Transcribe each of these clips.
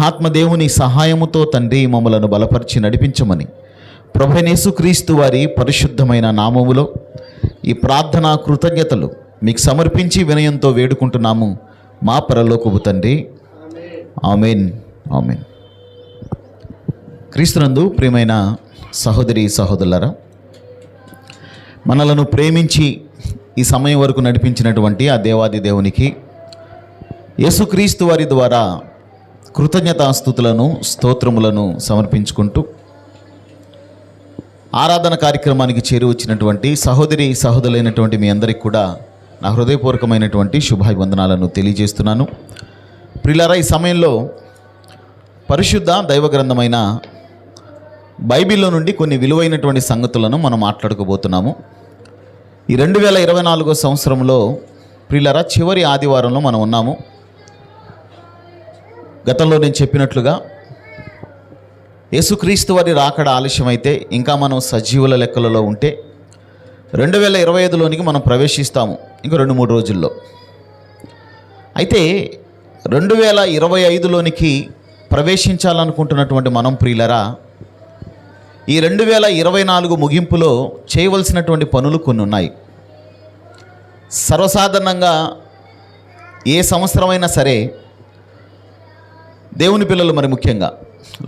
ఆత్మదేవుని సహాయముతో తండ్రి మమ్మలను బలపరిచి నడిపించమని ప్రభువైన యేసుక్రీస్తు వారి పరిశుద్ధమైన నామములో ఈ ప్రార్థనా కృతజ్ఞతలు మీకు సమర్పించి వినయంతో వేడుకుంటున్నాము మా పరలోకపు తండ్రి. ఆమేన్. ఆమేన్. క్రీస్తునందు ప్రియమైన సహోదరి సహోదరులారా, మనలను ప్రేమించి ఈ సమయం వరకు నడిపించినటువంటి ఆ దేవాది దేవునికి యేసుక్రీస్తు వారి ద్వారా కృతజ్ఞతాస్తుతులను స్తోత్రములను సమర్పించుకుంటూ ఆరాధన కార్యక్రమానికి చేరి వచ్చినటువంటి సహోదరి సహోదరులైనటువంటి మీ అందరికీ కూడా నా హృదయపూర్వకమైనటువంటి శుభాభివందనాలను తెలియజేస్తున్నాను. ప్రియులారా, ఈ సమయంలో పరిశుద్ధ దైవ గ్రంథమైన బైబిల్లో నుండి కొన్ని విలువైనటువంటి సంగతులను మనం మాట్లాడుకోబోతున్నాము. ఈ 2024 సంవత్సరంలో ప్రియులారా చివరి ఆదివారంలో మనం ఉన్నాము. గతంలో నేను చెప్పినట్లుగా యేసుక్రీస్తు వారి రాకడ ఆలస్యమైతే ఇంకా మనం సజీవుల లెక్కలలో ఉంటే 2025లోనికి మనం ప్రవేశిస్తాము ఇంకా 2-3 రోజుల్లో. అయితే 2025లోనికి ప్రవేశించాలనుకుంటున్నటువంటి మనం ప్రియులరా ఈ 2024 ముగింపులో చేయవలసినటువంటి పనులు కొన్ని ఉన్నాయి. సర్వసాధారణంగా ఏ సంవత్సరమైనా సరే దేవుని పిల్లలు, మరి ముఖ్యంగా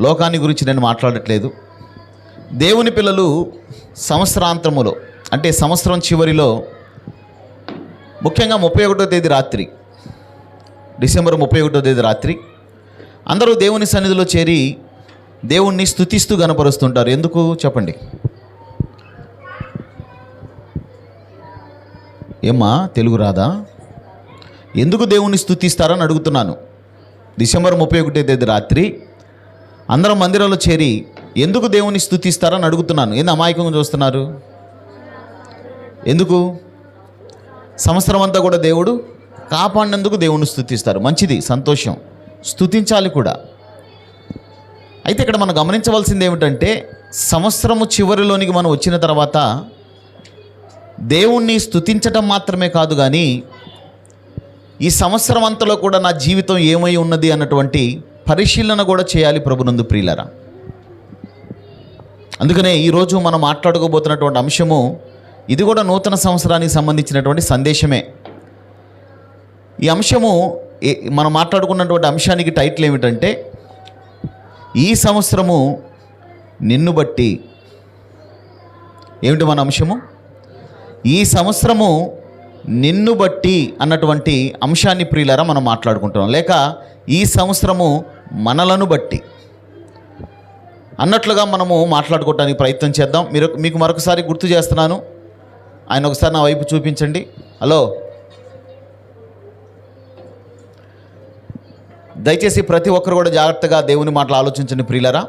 లోకాన్ని గురించి నేను మాట్లాడట్లేదు, దేవుని పిల్లలు సంవత్సరాంతములో అంటే సంవత్సరం చివరిలో ముఖ్యంగా 31వ తేదీ రాత్రి, డిసెంబర్ 31వ తేదీ రాత్రి అందరూ దేవుని సన్నిధిలో చేరి దేవుణ్ణి స్తుతిస్తూ గణపరుస్తుంటారు. ఎందుకు చెప్పండి? ఏమ్మా తెలుగు రాదా? ఎందుకు దేవుణ్ణి స్తుతిస్తారని అడుగుతున్నాను. డిసెంబర్ 31వ తేదీ రాత్రి అందరం మందిరంలో చేరి ఎందుకు దేవుని స్తుతిస్తారని అడుగుతున్నాను. ఏంది అమాయకంగా చూస్తున్నారు? ఎందుకు? సంవత్సరం అంతా కూడా దేవుడు కాపాడినందుకు దేవుణ్ణి స్తుతిస్తారు. మంచిది, సంతోషం, స్తుతించాలి కూడా. అయితే ఇక్కడ మనం గమనించవలసింది ఏమిటంటే, సంవత్సరము చివరిలోనికి మనం వచ్చిన తర్వాత దేవుణ్ణి స్తుతించటం మాత్రమే కాదు, కానీ ఈ సంవత్సరం అంతలో కూడా నా జీవితం ఏమై ఉన్నది అన్నటువంటి పరిశీలన కూడా చేయాలి ప్రభునందు ప్రియులారా. అందుకనే ఈరోజు మనం మాట్లాడుకోబోతున్నటువంటి అంశము ఇది కూడా నూతన సంవత్సరానికి సంబంధించినటువంటి సందేశమే. ఈ అంశము మనం మాట్లాడుకున్నటువంటి అంశానికి టైటిల్ ఏమిటంటే, ఈ సంవత్సరము నిన్ను బట్టి. ఏమిటి మన అంశము? ఈ సంవత్సరము నిన్ను బట్టి అన్నటువంటి అంశాన్ని ప్రియులారా మనం మాట్లాడుకుంటున్నాం. లేక ఈ సంవత్సరము మనలను బట్టి అన్నట్లుగా మనము మాట్లాడుకోవడానికి ప్రయత్నం చేద్దాం. మీకు మరొకసారి గుర్తు చేస్తున్నాను. ఆయన ఒకసారి నా వైపు చూపించండి. హలో, దయచేసి ప్రతి ఒక్కరు కూడా జాగ్రత్తగా దేవుని మాటలు ఆలోచించండి ప్రియులారా.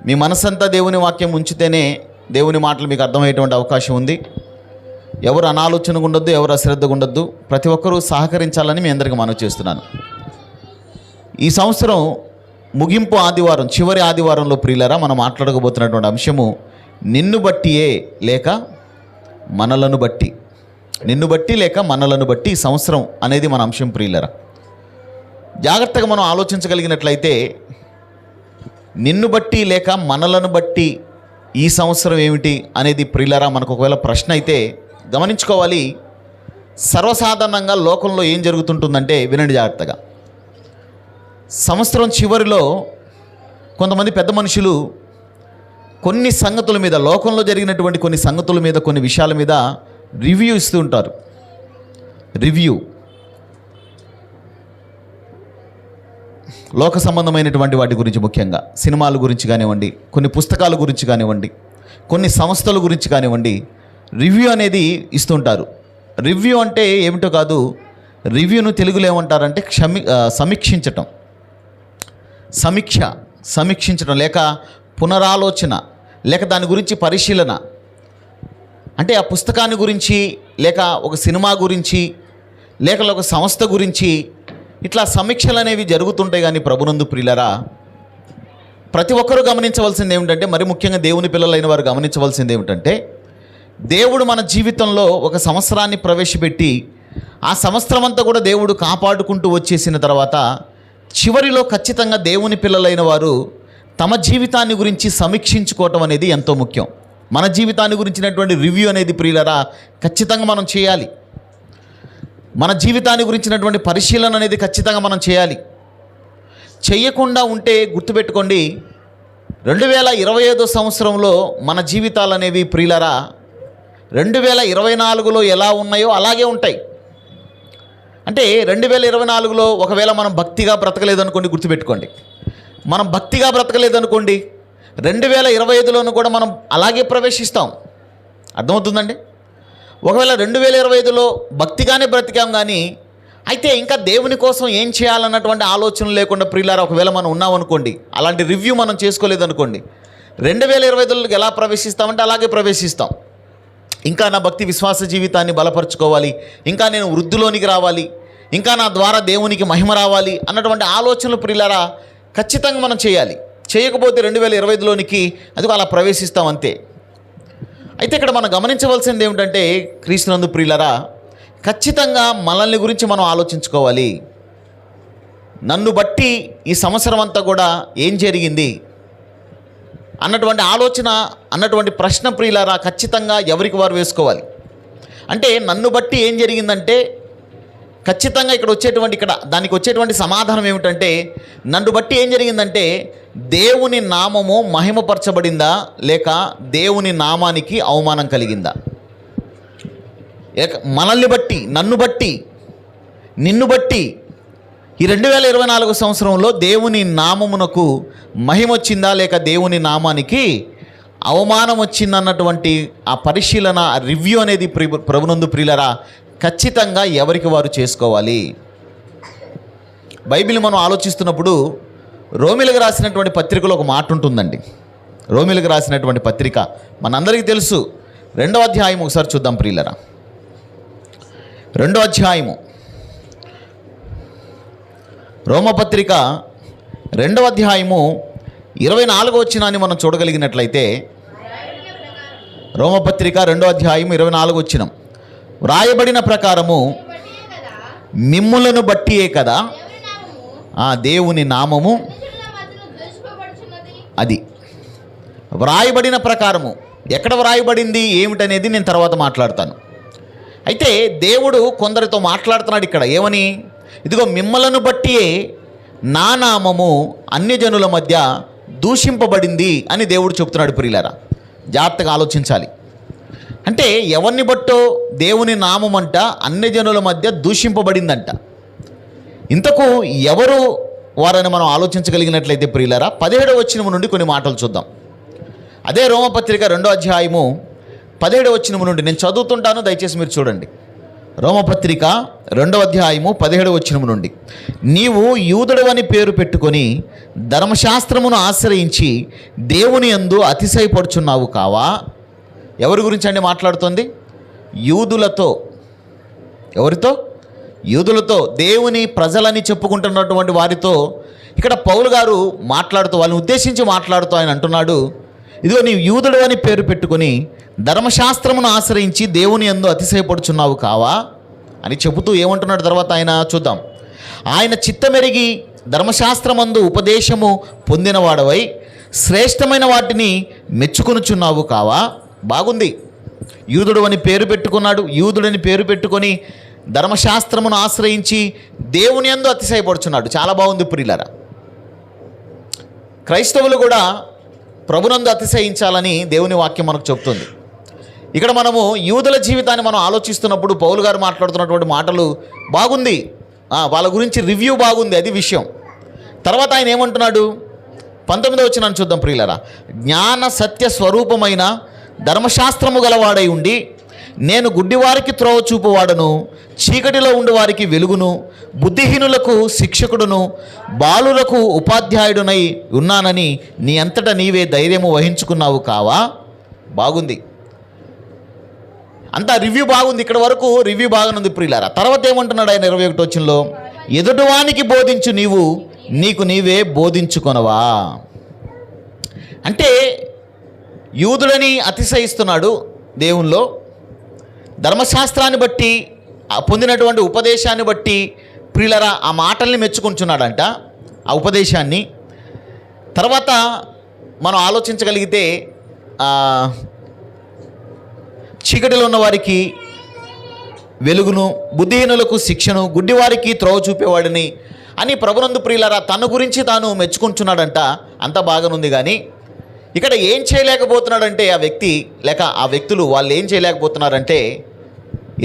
మీ మనసంతా దేవుని వాక్యం ఉంచితేనే దేవుని మాటలు మీకు అర్థమయ్యేటువంటి అవకాశం ఉంది. ఎవరు అనాలోచనగా ఉండొద్దు, ఎవరు అశ్రద్ధగా ఉండొద్దు. ప్రతి ఒక్కరూ సహకరించాలని మీ అందరికీ మనవి చేస్తున్నాను. ఈ సంవత్సరం ముగింపు ఆదివారం, చివరి ఆదివారంలో ప్రియులారా మనం మాట్లాడకపోతున్నటువంటి అంశము నిన్ను బట్టియే లేక మనలను బట్టి. నిన్ను బట్టి లేక మనలను బట్టి ఈ సంవత్సరం అనేది మన అంశం ప్రియులారా. జాగ్రత్తగా మనం ఆలోచించగలిగినట్లయితే నిన్ను బట్టి లేక మనలను బట్టి ఈ సంవత్సరం ఏమిటి అనేది ప్రియులారా మనకు ఒకవేళ ప్రశ్న అయితే గమనించుకోవాలి. సర్వసాధారణంగా లోకంలో ఏం జరుగుతుంటుందంటే, వినండి జాగ్రత్తగా. సంవత్సరం చివరిలో కొంతమంది పెద్ద మనుషులు కొన్ని సంగతుల మీద, లోకంలో జరిగినటువంటి కొన్ని సంగతుల మీద, కొన్ని విషయాల మీద రివ్యూ ఇస్తూ ఉంటారు. రివ్యూ లోక సంబంధమైనటువంటి వాటి గురించి, ముఖ్యంగా సినిమాల గురించి కానివ్వండి, కొన్ని పుస్తకాల గురించి కానివ్వండి, కొన్ని సంస్థల గురించి కానివ్వండి, రివ్యూ అనేది ఇస్తుంటారు. రివ్యూ అంటే ఏమిటో కాదు, రివ్యూను తెలుగులో ఏమంటారంటే సమీక్షించటం, సమీక్షించడం లేక పునరాలోచన లేక దాని గురించి పరిశీలన. అంటే ఆ పుస్తకాన్ని గురించి లేక ఒక సినిమా గురించి లేక ఒక సంస్థ గురించి ఇట్లా సమీక్షలు అనేవి జరుగుతుంటాయి. కానీ ప్రభునందు ప్రియులారా, ప్రతి ఒక్కరూ గమనించవలసింది ఏమిటంటే, మరి ముఖ్యంగా దేవుని పిల్లలైన వారు గమనించవలసింది ఏమిటంటే, దేవుడు మన జీవితంలో ఒక సంవత్సరాన్ని ప్రవేశపెట్టి ఆ సంవత్సరం అంతా కూడా దేవుడు కాపాడుకుంటూ వచ్చేసిన తర్వాత చివరిలో ఖచ్చితంగా దేవుని పిల్లలైన వారు తమ జీవితాన్ని గురించి సమీక్షించుకోవటం అనేది ఎంతో ముఖ్యం. మన జీవితాన్ని గురించినటువంటి రివ్యూ అనేది ప్రియులరా ఖచ్చితంగా మనం చేయాలి. మన జీవితాన్ని గురించినటువంటి పరిశీలన అనేది ఖచ్చితంగా మనం చేయాలి. చేయకుండా ఉంటే గుర్తుపెట్టుకోండి, 2025 సంవత్సరంలో మన జీవితాలు అనేవి ప్రియులరా 2024లో ఎలా ఉన్నాయో అలాగే ఉంటాయి. అంటే 2024లో ఒకవేళ మనం భక్తిగా బ్రతకలేదనుకోండి, గుర్తుపెట్టుకోండి, మనం భక్తిగా బ్రతకలేదనుకోండి 2025లోనూ కూడా మనం అలాగే ప్రవేశిస్తాం. అర్థమవుతుందండి? ఒకవేళ 2025లో భక్తిగానే బ్రతికాం, కానీ అయితే ఇంకా దేవుని కోసం ఏం చేయాలన్నటువంటి ఆలోచన లేకుండా ప్రియులారా ఒకవేళ మనం ఉన్నామనుకోండి, అలాంటి రివ్యూ మనం చేసుకోలేదనుకోండి, 2025లోకి ఎలా ప్రవేశిస్తామంటే అలాగే ప్రవేశిస్తాం. ఇంకా నా భక్తి విశ్వాస జీవితాన్ని బలపరుచుకోవాలి, ఇంకా నేను వృద్ధిలోనికి రావాలి, ఇంకా నా ద్వారా దేవునికి మహిమ రావాలి అన్నటువంటి ఆలోచనలు ప్రియులారా ఖచ్చితంగా మనం చేయాలి. చేయకపోతే 2025లోనికి అది అలా ప్రవేశిస్తాం అంతే. అయితే ఇక్కడ మనం గమనించవలసింది ఏమిటంటే, క్రీస్తునందు ప్రియులారా ఖచ్చితంగా మనల్ని గురించి మనం ఆలోచించుకోవాలి. నన్ను బట్టి ఈ సంవత్సరం అంతా కూడా ఏం జరిగింది అన్నటువంటి ఆలోచన, అన్నటువంటి ప్రశ్న ప్రియులారా ఖచ్చితంగా ఎవరికి వారు వేసుకోవాలి. అంటే నన్ను బట్టి ఏం జరిగిందంటే ఖచ్చితంగా దానికి వచ్చేటువంటి సమాధానం ఏమిటంటే, నన్ను బట్టి ఏం జరిగిందంటే దేవుని నామము మహిమపరచబడిందా లేక దేవుని నామానికి అవమానం కలిగిందా? మనల్ని బట్టి, నన్ను బట్టి, నిన్ను బట్టి ఈ 2024 సంవత్సరంలో దేవుని నామమునకు మహిమ వచ్చిందా లేక దేవుని నామానికి అవమానం వచ్చిందన్నటువంటి ఆ పరిశీలన, ఆ రివ్యూ అనేది ప్రభునందు ప్రియులరా ఖచ్చితంగా ఎవరికి వారు చేసుకోవాలి. బైబిల్ మనం ఆలోచిస్తున్నప్పుడు రోమీలకు రాసినటువంటి పత్రికలో ఒక మాట ఉంటుందండి. రోమీలకు రాసినటువంటి పత్రిక మనందరికీ తెలుసు. 2వ అధ్యాయం ఒకసారి చూద్దాం ప్రియులరా. 2వ అధ్యాయము రోమపత్రిక 2వ అధ్యాయము 24వ వచనాన్ని మనం చూడగలిగినట్లయితే, రోమపత్రిక 2వ అధ్యాయం 24వ వచనం, వ్రాయబడిన ప్రకారము మిమ్ములను బట్టియే కదా ఆ దేవుని నామము, అది వ్రాయబడిన ప్రకారము. ఎక్కడ వ్రాయబడింది ఏమిటనేది నేను తర్వాత మాట్లాడతాను. అయితే దేవుడు కొందరితో మాట్లాడుతున్నాడు ఇక్కడ. ఏమని? ఇదిగో మిమ్మలను బట్టియే నా నామము అన్యజనుల మధ్య దూషింపబడింది అని దేవుడు చెప్తున్నాడు. ప్రియులారా జాగ్రత్తగా ఆలోచించాలి. అంటే ఎవరిని బట్టో దేవుని నామం అంట అన్యజనుల మధ్య దూషింపబడిందంట. ఇంతకు ఎవరు వారని మనం ఆలోచించగలిగినట్లయితే ప్రియులారా 17వ వచనం నుండి కొన్ని మాటలు చూద్దాం. అదే రోమపత్రిక 2వ అధ్యాయము 17వ వచనం నుండి నేను చదువుతుంటాను, దయచేసి మీరు చూడండి. రోమపత్రిక 2వ అధ్యాయము 17వ వచనం నుండి, నీవు యూదుడవని పేరు పెట్టుకొని ధర్మశాస్త్రమును ఆశ్రయించి దేవుని యందు అతిశయపడుచున్నావు కావా? ఎవరి గురించి అండి మాట్లాడుతుంది? యూదులతో. ఎవరితో? యూదులతో, దేవుని ప్రజలని చెప్పుకుంటున్నటువంటి వారితో ఇక్కడ పౌలు గారు మాట్లాడుతూ, వాళ్ళని ఉద్దేశించి మాట్లాడుతూ ఆయన అంటున్నాడు, ఇదిగో నీవు యూదుడు అని పేరు పెట్టుకొని ధర్మశాస్త్రమును ఆశ్రయించి దేవుని యందు అతిశయపడుచున్నావు కావా అని చెబుతూ ఏమంటున్నాడు తర్వాత ఆయన చూద్దాం. ఆయన చిత్తమెరిగి ధర్మశాస్త్రమందు ఉపదేశము పొందినవాడవై శ్రేష్టమైన వాటిని మెచ్చుకొనుచున్నావు కావా? బాగుంది. యూదుడు అని పేరు పెట్టుకున్నాడు. యూదుడని పేరు పెట్టుకొని ధర్మశాస్త్రమును ఆశ్రయించి దేవుని యందు అతిశయపడుచున్నాడు. చాలా బాగుంది ప్రియులారా. క్రైస్తవులు కూడా ప్రభునందు అతిశయించాలని దేవుని వాక్యం మనకు చెప్తుంది. ఇక్కడ మనము యూదుల జీవితాన్ని మనం ఆలోచిస్తున్నప్పుడు పౌలు గారు మాట్లాడుతున్నటువంటి మాటలు బాగుంది, వాళ్ళ గురించి రివ్యూ బాగుంది, అది విషయం. తర్వాత ఆయన ఏమంటున్నాడు? 19వ వచనాన్ని చూద్దాం ప్రియులారా. జ్ఞాన సత్య స్వరూపమైన ధర్మశాస్త్రము గలవాడై ఉండి నేను గుడ్డివారికి త్రోవ చూపువాడను, చీకటిలో ఉండి వారికి వెలుగును, బుద్ధిహీనులకు శిక్షకుడును, బాలులకు ఉపాధ్యాయుడునై ఉన్నానని నీ అంతటా నీవే ధైర్యము వహించుకున్నావు కావా? బాగుంది, అంతా రివ్యూ బాగుంది. ఇక్కడ వరకు రివ్యూ బాగానుంది ప్రియులారా. తర్వాత ఏమంటున్నాడు ఆయన 21వ వచనంలో, ఎదుటివానికి బోధించు నీవు నీకు నీవే బోధించుకొనవా? అంటే యూదులని అతిశయిస్తున్నాడు దేవునిలో, ధర్మశాస్త్రాన్ని బట్టి పొందినటువంటి ఉపదేశాన్ని బట్టి ప్రియులరా ఆ మాటల్ని మెచ్చుకుంటున్నాడంట. ఆ ఉపదేశాన్ని. తర్వాత మనం ఆలోచించగలిగితే చీకటిలో ఉన్న వారికి వెలుగును, బుద్ధిహీనులకు శిక్షను, గుడ్డివారికి త్రోవ చూపేవాడిని అని ప్రభునందు ప్రియులారా తన గురించి తాను మెచ్చుకుంటున్నాడంట. అంత బాగానుంది. కానీ ఇక్కడ ఏం చేయలేకపోతున్నాడంటే ఆ వ్యక్తి, లేక ఆ వ్యక్తులు వాళ్ళు ఏం చేయలేకపోతున్నారంటే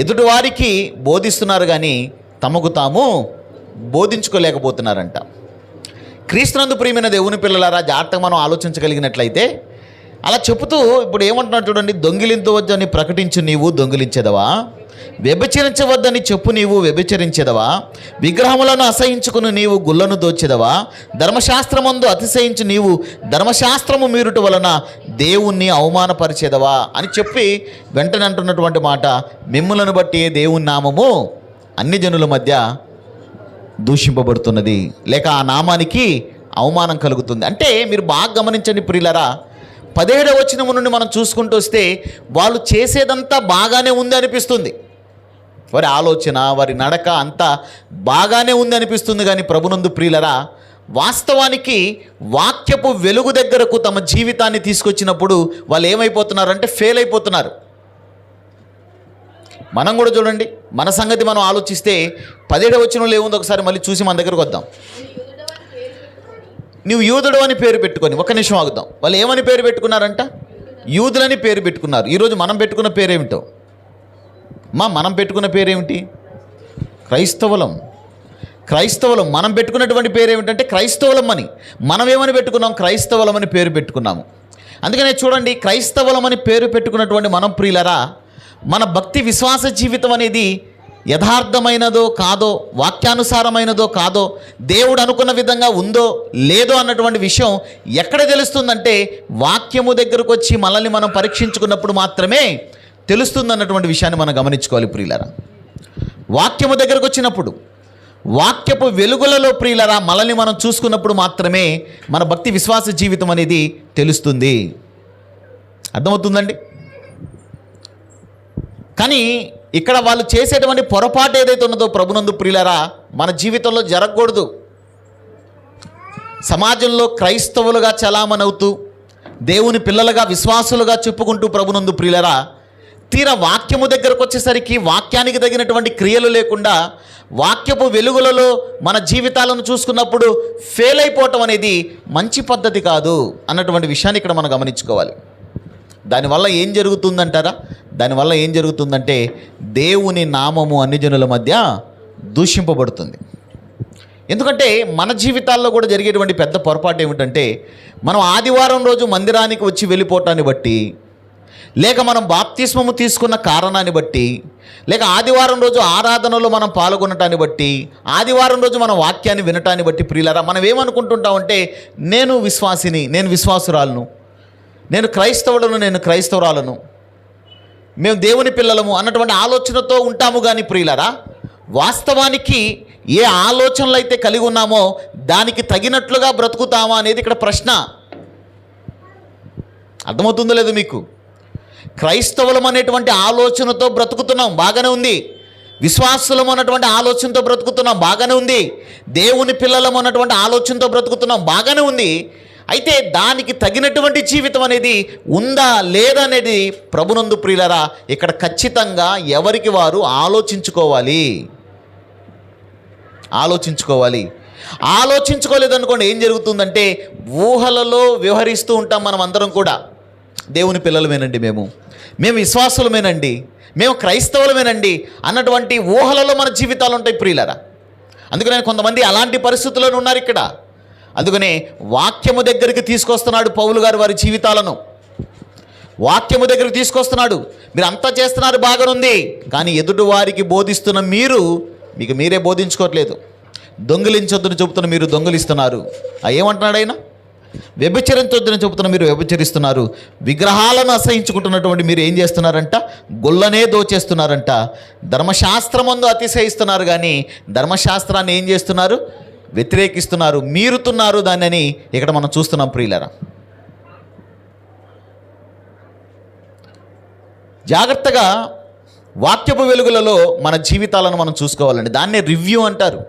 ఎదుటివారికి బోధిస్తున్నారు కానీ తమకు తాము బోధించుకోలేకపోతున్నారంట. క్రీస్తునందు ప్రియమైన దేవుని పిల్లలారా, జాగ్రత్తగా మనం ఆలోచించగలిగినట్లయితే అలా చెబుతూ ఇప్పుడు ఏమంటున్నాడు చూడండి, దొంగిలించవద్దని ప్రకటించు నీవు దొంగిలించేదవా, వ్యభిచరించవద్దని చెప్పు నీవు వ్యభిచరించేదవా, విగ్రహములను అసహించుకుని నీవు గుళ్ళను దోచెదవా, ధర్మశాస్త్రమందు అతిశయించి నీవు ధర్మశాస్త్రము మీరుట వలన దేవుణ్ణి అవమానపరిచేదవా అని చెప్పి వెంటనే అంటున్నటువంటి మాట, మిమ్ములను బట్టి దేవుని నామము అన్ని జనుల మధ్య దూషింపబడుతున్నది, లేక ఆ నామానికి అవమానం కలుగుతుంది. అంటే మీరు బాగా గమనించండి ప్రియులారా, 17వ వచనం నుండి మనం చూసుకుంటూ వస్తే వాళ్ళు చేసేదంతా బాగానే ఉంది అనిపిస్తుంది. వారి ఆలోచన, వారి నడక అంతా బాగానే ఉంది అనిపిస్తుంది. కానీ ప్రభునందు ప్రియులరా, వాస్తవానికి వాక్యపు వెలుగు దగ్గరకు తమ జీవితాన్ని తీసుకొచ్చినప్పుడు వాళ్ళు ఏమైపోతున్నారంటే ఫెయిల్ అయిపోతున్నారు. మనం కూడా చూడండి, మన సంగతి మనం ఆలోచిస్తే 17వ వచనంలో ఏముందో ఒకసారి మళ్ళీ చూసి మన దగ్గరకు వద్దాం. నువ్వు యూదుడు అని పేరు పెట్టుకొని, ఒక్క నిమిషం ఆగుదాం. వాళ్ళు ఏమని పేరు పెట్టుకున్నారంట? యూదులని పేరు పెట్టుకున్నారు. ఈరోజు మనం పెట్టుకున్న పేరేమిటో? మనం పెట్టుకున్న పేరేమిటి? క్రైస్తవులం. మనం పెట్టుకున్నటువంటి పేరేమిటంటే క్రైస్తవులం అని. మనం ఏమని పెట్టుకున్నాం? క్రైస్తవులం అని పేరు పెట్టుకున్నాము. అందుకనే చూడండి, క్రైస్తవులం అని పేరు పెట్టుకున్నటువంటి మనం ప్రియులరా, మన భక్తి విశ్వాస జీవితం అనేది యథార్థమైనదో కాదో, వాక్యానుసారమైనదో కాదో, దేవుడు అనుకున్న విధంగా ఉందో లేదో అన్నటువంటి విషయం ఎక్కడ తెలుస్తుందంటే వాక్యము దగ్గరకు వచ్చి మనల్ని మనం పరీక్షించుకున్నప్పుడు మాత్రమే తెలుస్తుంది అన్నటువంటి విషయాన్ని మనం గమనించుకోవాలి ప్రియులరా. వాక్యము దగ్గరకు వచ్చినప్పుడు, వాక్యపు వెలుగులలో ప్రియులరా మనల్ని మనం చూసుకున్నప్పుడు మాత్రమే మన భక్తి విశ్వాస జీవితం అనేది తెలుస్తుంది. అర్థమవుతుందండి? కానీ ఇక్కడ వాళ్ళు చేసేటువంటి పొరపాటు ఏదైతే ఉన్నదో ప్రభునందు ప్రియులారా మన జీవితంలో జరగకూడదు. సమాజంలో క్రైస్తవులుగా చలామణవుతూ దేవుని పిల్లలుగా విశ్వాసులుగా చెప్పుకుంటూ ప్రభునందు ప్రియులారా, తీరా వాక్యము దగ్గరకు వచ్చేసరికి వాక్యానికి తగినటువంటి క్రియలు లేకుండా వాక్యపు వెలుగులలో మన జీవితాలను చూసుకున్నప్పుడు ఫెయిల్ అయిపోవటం అనేది మంచి పద్ధతి కాదు అన్నటువంటి విషయాన్ని ఇక్కడ మనం గమనించుకోవాలి. దానివల్ల ఏం జరుగుతుందంటారా? దానివల్ల ఏం జరుగుతుందంటే దేవుని నామము అన్ని జనుల మధ్య దూషింపబడుతుంది. ఎందుకంటే మన జీవితాల్లో కూడా జరిగేటువంటి పెద్ద పొరపాటు ఏమిటంటే, మనం ఆదివారం రోజు మందిరానికి వచ్చి వెళ్ళిపోవటాన్ని బట్టి, లేక మనం బాప్తిస్మము తీసుకున్న కారణాన్ని బట్టి, లేక ఆదివారం రోజు ఆరాధనలో మనం పాల్గొనటాన్ని బట్టి, ఆదివారం రోజు మన వాక్యాన్ని వినటాన్ని బట్టి ప్రియులారా మనం ఏమనుకుంటుంటామంటే, నేను విశ్వాసిని, నేను విశ్వాసురాలను, నేను క్రైస్తవులను, నేను క్రైస్తవురాలను, మేము దేవుని పిల్లలము అన్నటువంటి ఆలోచనతో ఉంటాము. కానీ ప్రియులారా, వాస్తవానికి ఏ ఆలోచనలు అయితే కలిగి ఉన్నామో దానికి తగినట్లుగా బ్రతుకుతామా అనేది ఇక్కడ ప్రశ్న. అర్థమవుతుందో లేదు మీకు? క్రైస్తవులం అనేటువంటి ఆలోచనతో బ్రతుకుతున్నాం, బాగానే ఉంది. విశ్వాసులం అన్నటువంటి ఆలోచనతో బ్రతుకుతున్నాం, బాగానే ఉంది. దేవుని పిల్లలం అన్నటువంటి ఆలోచనతో బ్రతుకుతున్నాం, బాగానే ఉంది. అయితే దానికి తగినటువంటి జీవితం అనేది ఉందా లేదా అనేది ప్రభునందు ప్రియులరా ఇక్కడ ఖచ్చితంగా ఎవరికి వారు ఆలోచించుకోలేదనుకోండి, ఏం జరుగుతుందంటే ఊహలలో వ్యవహరిస్తూ ఉంటాం. మనం అందరం కూడా దేవుని పిల్లలమేనండి, మేము విశ్వాసులమేనండి, మేము క్రైస్తవులమేనండి అన్నటువంటి ఊహలలో మన జీవితాలు ఉంటాయి ప్రియులరా. అందుకనే కొంతమంది అలాంటి పరిస్థితుల్లోనే ఉన్నారు ఇక్కడ. అందుకనే వాక్యము దగ్గరికి తీసుకొస్తున్నాడు పౌలు గారు వారి జీవితాలను. వాక్యము దగ్గరికి తీసుకొస్తున్నాడు. మీరు అంతా చేస్తున్నారు, బాగానుంది. కానీ ఎదుటి వారికి బోధిస్తున్న మీకు మీరే బోధించుకోవట్లేదు. దొంగిలించొద్దని చెబుతున్న మీరు దొంగిలిస్తున్నారు. ఏమంటున్నాడు ఆయన? వ్యభిచరించొద్దని చెబుతున్న మీరు వ్యభిచరిస్తున్నారు. విగ్రహాలను అసహించుకుంటున్నటువంటి మీరు ఏం చేస్తున్నారంట? గుళ్ళనే దోచేస్తున్నారంట. ధర్మశాస్త్రమందు అతిశయిస్తున్నారు, కానీ ధర్మశాస్త్రాన్ని ఏం చేస్తున్నారు? వ్యతిరేకిస్తున్నారు, మీరుతున్నారు దాన్ని ఇక్కడ మనం చూస్తున్నాం ప్రియులరా. జాగ్రత్తగా వాక్యపు వెలుగులలో మన జీవితాలను మనం చూసుకోవాలండి. దాన్నే రివ్యూ అంటారు,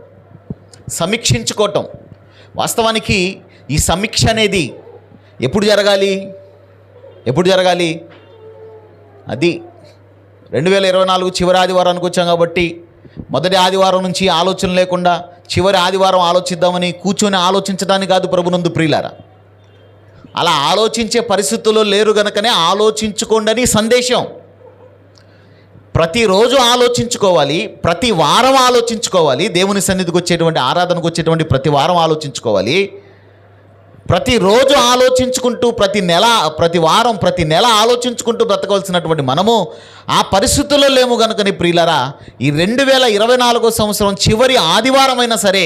సమీక్షించుకోవటం. వాస్తవానికి ఈ సమీక్ష అనేది ఎప్పుడు జరగాలి? అది 2024 చివరి ఆదివారానికి వచ్చాం కాబట్టి మొదటి ఆదివారం నుంచి ఆలోచన లేకుండా చివరి ఆదివారం ఆలోచిద్దామని కూర్చొని ఆలోచించడానికి కాదు ప్రభునందు ప్రియులారా. అలా ఆలోచించే పరిస్థితుల్లో లేరు గనుకనే ఆలోచించుకోండి అని సందేశం. ప్రతిరోజు ఆలోచించుకోవాలి, ప్రతి వారం ఆలోచించుకోవాలి. దేవుని సన్నిధికి వచ్చేటువంటి ఆరాధనకు వచ్చేటువంటి ప్రతి వారం ఆలోచించుకోవాలి. ప్రతిరోజు ఆలోచించుకుంటూ ప్రతి వారం ప్రతి నెల ఆలోచించుకుంటూ బ్రతకవలసినటువంటి మనము ఆ పరిస్థితుల్లో లేము కనుకని ప్రియులారా, ఈ 2024 సంవత్సరం చివరి ఆదివారం అయినా సరే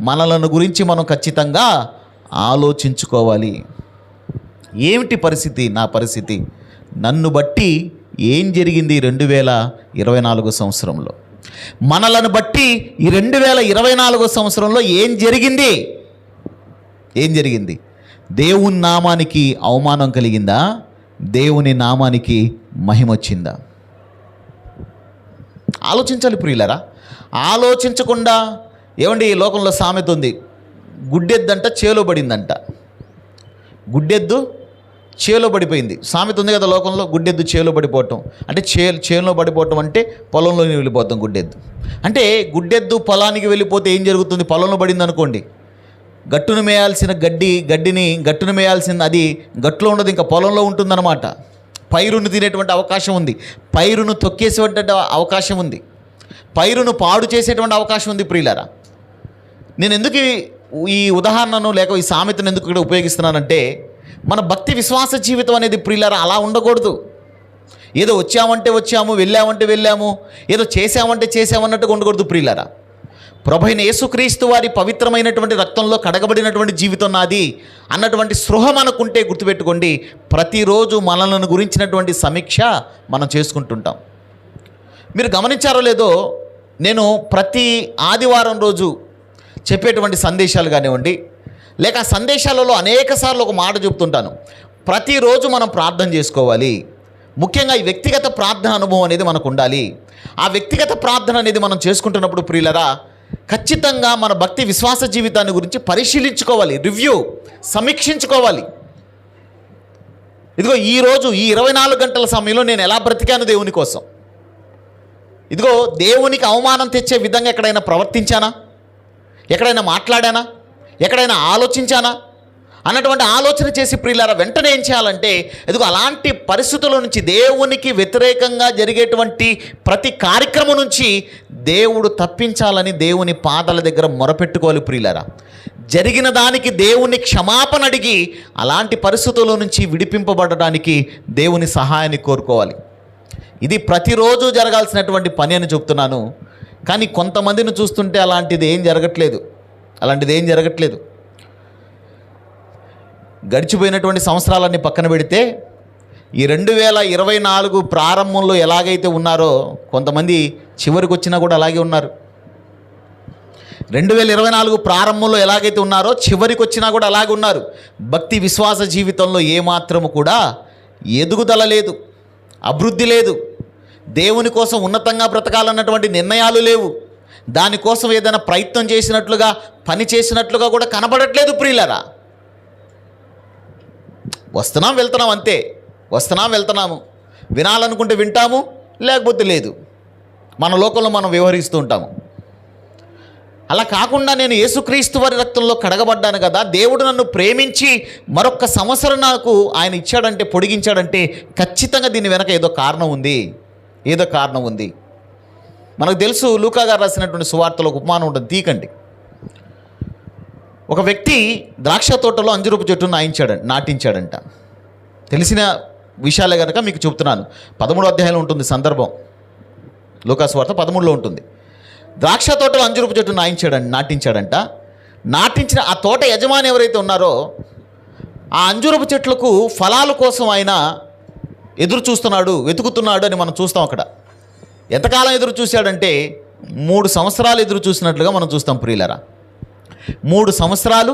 మనలను గురించి మనం ఖచ్చితంగా ఆలోచించుకోవాలి. ఏమిటి పరిస్థితి? నా పరిస్థితి నన్ను బట్టి ఏం జరిగింది 2024 సంవత్సరంలో? మనలను బట్టి ఈ 2024 సంవత్సరంలో ఏం జరిగింది? దేవుని నామానికి అవమానం కలిగిందా? దేవుని నామానికి మహిమ వచ్చిందా? ఆలోచించాలి ప్రియులరా. ఆలోచించకుండా ఏమండి, ఈ లోకంలో సామెత ఉంది, గుడ్డెద్దంట చేలో పడిందంట. గుడ్డెద్దు చేలో పడిపోయింది. సామెత ఉంది కదా లోకంలో, గుడ్డెద్దు చేలో పడిపోవటం అంటే చేలో పడిపోవటం అంటే పొలంలోకి వెళ్ళిపోతాం. గుడ్డెద్దు అంటే గుడ్డెద్దు పొలానికి వెళ్ళిపోతే ఏం జరుగుతుంది? పొలంలో పడింది అనుకోండి, గట్టును మేయాల్సిన గడ్డిని గట్టును మేయాల్సింది అది గట్టులో ఉండదు, ఇంకా పొలంలో ఉంటుందన్నమాట. పైరును తినేటువంటి అవకాశం ఉంది, పైరును తొక్కేసేటువంటి అవకాశం ఉంది, పైరును పాడు చేసేటువంటి అవకాశం ఉంది ప్రియులారా. నేను ఎందుకు ఈ ఉదాహరణను లేక ఈ సామెతను ఎందుకు ఇక్కడ ఉపయోగిస్తున్నానంటే, మన భక్తి విశ్వాస జీవితం అనేది ప్రియులారా అలా ఉండకూడదు. ఏదో వచ్చామంటే వచ్చాము, వెళ్ళామంటే వెళ్ళాము, ఏదో చేసామంటే చేసామన్నట్టుగా ఉండకూడదు ప్రియులారా. ప్రభువైన యేసుక్రీస్తు వారి పవిత్రమైనటువంటి రక్తంలో కడగబడినటువంటి జీవితం నాది అన్నటువంటి స్పృహ మనకుంటే గుర్తుపెట్టుకోండి, ప్రతిరోజు మనలను గురించినటువంటి సమీక్ష మనం చేసుకుంటుంటాం. మీరు గమనించారో లేదో, నేను ప్రతి ఆదివారం రోజు చెప్పేటువంటి సందేశాలు కానివ్వండి, లేక ఆ సందేశాలలో అనేక సార్లు ఒక మాట చెప్తుంటాను. ప్రతిరోజు మనం ప్రార్థన చేసుకోవాలి. ముఖ్యంగా ఈ వ్యక్తిగత ప్రార్థన అనుభవం అనేది మనకు ఉండాలి. ఆ వ్యక్తిగత ప్రార్థన అనేది మనం చేసుకుంటున్నప్పుడు ప్రియులరా, ఖచ్చితంగా మన భక్తి విశ్వాస జీవితాన్ని గురించి పరిశీలించుకోవాలి, సమీక్షించుకోవాలి. ఇదిగో ఈరోజు ఈ 24 గంటల సమయంలో నేను ఎలా బ్రతికాను దేవుని కోసం? ఇదిగో దేవునికి అవమానం తెచ్చే విధంగా ఎక్కడైనా ప్రవర్తించానా? ఎక్కడైనా మాట్లాడానా? ఎక్కడైనా ఆలోచించానా? అన్నటువంటి ఆలోచన చేసి ప్రియులారా వెంటనే ఏం చేయాలంటే, ఇదిగో అలాంటి పరిస్థితుల నుంచి, దేవునికి వ్యతిరేకంగా జరిగేటువంటి ప్రతి కార్యక్రమం నుంచి దేవుడు తప్పించాలని దేవుని పాదాల దగ్గర మొరపెట్టుకోవాలి ప్రియులారా. జరిగిన దానికి దేవుని క్షమాపణ అడిగి అలాంటి పరిస్థితుల నుంచి విడిపింపబడడానికి దేవుని సహాయాన్ని కోరుకోవాలి. ఇది ప్రతిరోజు జరగాల్సినటువంటి పని అని చెప్తున్నాను. కానీ కొంతమందిని చూస్తుంటే అలాంటిది ఏం జరగట్లేదు. గడిచిపోయినటువంటి సంవత్సరాలన్నీ పక్కన పెడితే ఈ 2024 ప్రారంభంలో ఎలాగైతే ఉన్నారో కొంతమంది చివరికి వచ్చినా కూడా అలాగే ఉన్నారు. 2024 ప్రారంభంలో ఎలాగైతే ఉన్నారో చివరికి వచ్చినా కూడా అలాగే ఉన్నారు. భక్తి విశ్వాస జీవితంలో ఏమాత్రము కూడా ఎదుగుదల లేదు, అభివృద్ధి లేదు. దేవుని కోసం ఉన్నతంగా బ్రతకాలన్నటువంటి నిర్ణయాలు లేవు. దానికోసం ఏదైనా ప్రయత్నం చేసినట్లుగా, పని చేసినట్లుగా కూడా కనబడట్లేదు ప్రియులరా. వస్తున్నాం వెళ్తున్నాం అంతే, వెళ్తున్నాము, వినాలనుకుంటే వింటాము, లేకపోతే లేదు. మన లోకంలో మనం వ్యవహరిస్తూ ఉంటాము. అలా కాకుండా నేను యేసుక్రీస్తు వారి రక్తంలో కడగబడ్డాను కదా, దేవుడు నన్ను ప్రేమించి మరొక సంవత్సరం నాకు ఆయన ఇచ్చాడంటే, పొడిగించాడంటే ఖచ్చితంగా దీని వెనక ఏదో కారణం ఉంది. మనకు తెలుసు, లూకా గారు రాసినటువంటి సువార్తలో ఒక ఉపమానం ఉంటుంది, తీకండి. ఒక వ్యక్తి ద్రాక్ష తోటలో అంజూరపు చెట్టును నాటించాడంట. తెలిసిన విషయాలే కనుక మీకు చెప్తున్నాను. 13వ అధ్యాయంలో ఉంటుంది సందర్భం, లూకా సువార్త 13లో ఉంటుంది. ద్రాక్ష తోటలో అంజూరపు చెట్టు నాటించాడంట. నాటించిన ఆ తోట యజమాని ఎవరైతే ఉన్నారో, ఆ అంజూరపు చెట్లకు ఫలాల కోసం ఆయన వెతుకుతున్నాడు అని మనం చూస్తాం. అక్కడ ఎంతకాలం ఎదురు చూశాడంటే 3 సంవత్సరాలు ఎదురు చూసినట్లుగా మనం చూస్తాం ప్రియులరా. 3 సంవత్సరాలు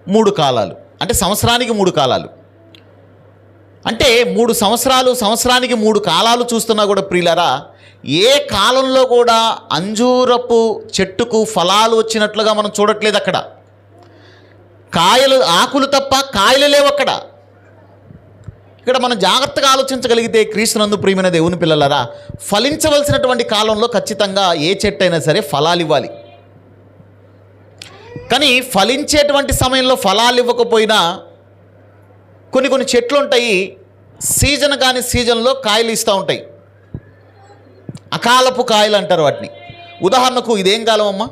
3 కాలాలు అంటే సంవత్సరానికి 3 కాలాలు అంటే 3 సంవత్సరాలు, సంవత్సరానికి 3 కాలాలు చూస్తున్నా కూడా ప్రియులరా, ఏ కాలంలో కూడా అంజూరపు చెట్టుకు ఫలాలు వచ్చినట్లుగా మనం చూడట్లేదు. అక్కడ కాయలు, ఆకులు తప్ప కాయలు లేవు అక్కడ. ఇక్కడ మనం జాగ్రత్తగా ఆలోచించగలిగితే క్రీస్తునందు ప్రియమైన దేవుని పిల్లలారా, ఫలించవలసినటువంటి కాలంలో ఖచ్చితంగా ఏ చెట్టు అయినా సరే ఫలాలు ఇవ్వాలి. కానీ ఫలించేటువంటి సమయంలో ఫలాలు ఇవ్వకపోయినా కొన్ని చెట్లు ఉంటాయి, సీజన్ కాని సీజన్లో కాయలు ఇస్తూ ఉంటాయి. అకాలపు కాయలు అంటారు వాటిని. ఉదాహరణకు ఇదేం కాలం అమ్మా?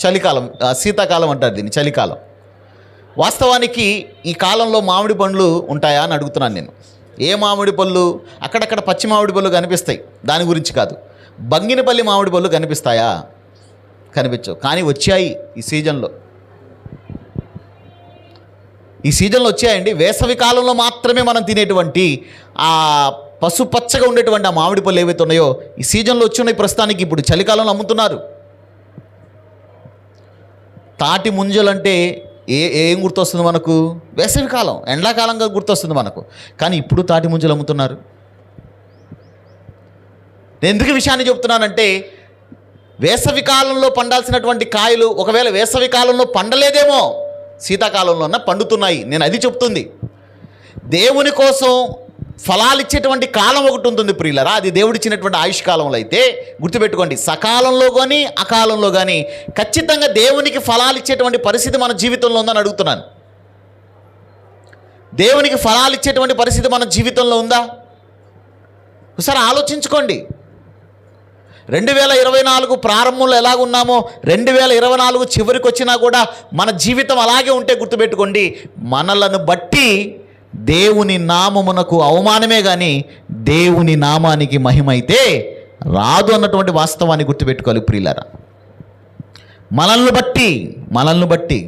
చలికాలం, శీతాకాలం అంటారు దీన్ని, చలికాలం. వాస్తవానికి ఈ కాలంలో మామిడి పండ్లు ఉంటాయా అని అడుగుతున్నాను నేను. ఏ మామిడి పళ్ళు? అక్కడక్కడ పచ్చి మామిడి పళ్ళు కనిపిస్తాయి, దాని గురించి కాదు. బంగినపల్లి మామిడి పళ్ళు కనిపిస్తాయా? కనిపించవు. కానీ వచ్చాయి ఈ సీజన్లో. ఈ సీజన్లో వచ్చాయండి. వేసవి కాలంలో మాత్రమే మనం తినేటువంటి ఆ పసుపచ్చగా ఉండేటువంటి ఆ మామిడి పళ్ళు ఏవైతే ఉన్నాయో ఈ సీజన్లో వచ్చి ఉన్నాయి. ప్రస్తుతానికి ఇప్పుడు చలికాలంలో అమ్ముతున్నారు. తాటి ముంజలంటే ఏం గుర్తొస్తుంది మనకు? వేసవి కాలం, ఎండాకాలంగా గుర్తొస్తుంది మనకు. కానీ ఇప్పుడు తాటి ముంజలు అమ్ముతున్నారు. నేను ఎందుకు విషయాన్ని చెప్తున్నానంటే, వేసవి కాలంలో పండాల్సినటువంటి కాయలు ఒకవేళ వేసవి కాలంలో పండలేదేమో, శీతాకాలంలోన పండుతున్నాయి. నేను అది చెప్తుంది. దేవుని కోసం ఫలాలు ఇచ్చేటువంటి కాలం ఒకటి ఉంటుంది ప్రియులరా, అది దేవుడిచ్చినటువంటి ఆయుష్ కాలంలో. అయితే గుర్తుపెట్టుకోండి, సకాలంలో కానీ అకాలంలో కానీ ఖచ్చితంగా దేవునికి ఫలాలు ఇచ్చేటువంటి పరిస్థితి మన జీవితంలో ఉందని అడుగుతున్నాను. దేవునికి ఫలాలు ఇచ్చేటువంటి పరిస్థితి మన జీవితంలో ఉందా? ఒకసారి ఆలోచించుకోండి. 2024 ప్రారంభంలో ఎలాగున్నామో 2024 చివరికి వచ్చినా కూడా మన జీవితం అలాగే ఉంటే గుర్తుపెట్టుకోండి, మనలను బట్టి దేవుని నామమునకు అవమానమే కానీ దేవుని నామానికి మహిమ అయితే రాదు అన్నటువంటి వాస్తవాన్ని గుర్తుపెట్టుకోవాలి ప్రియులారా. మనల్ని బట్టి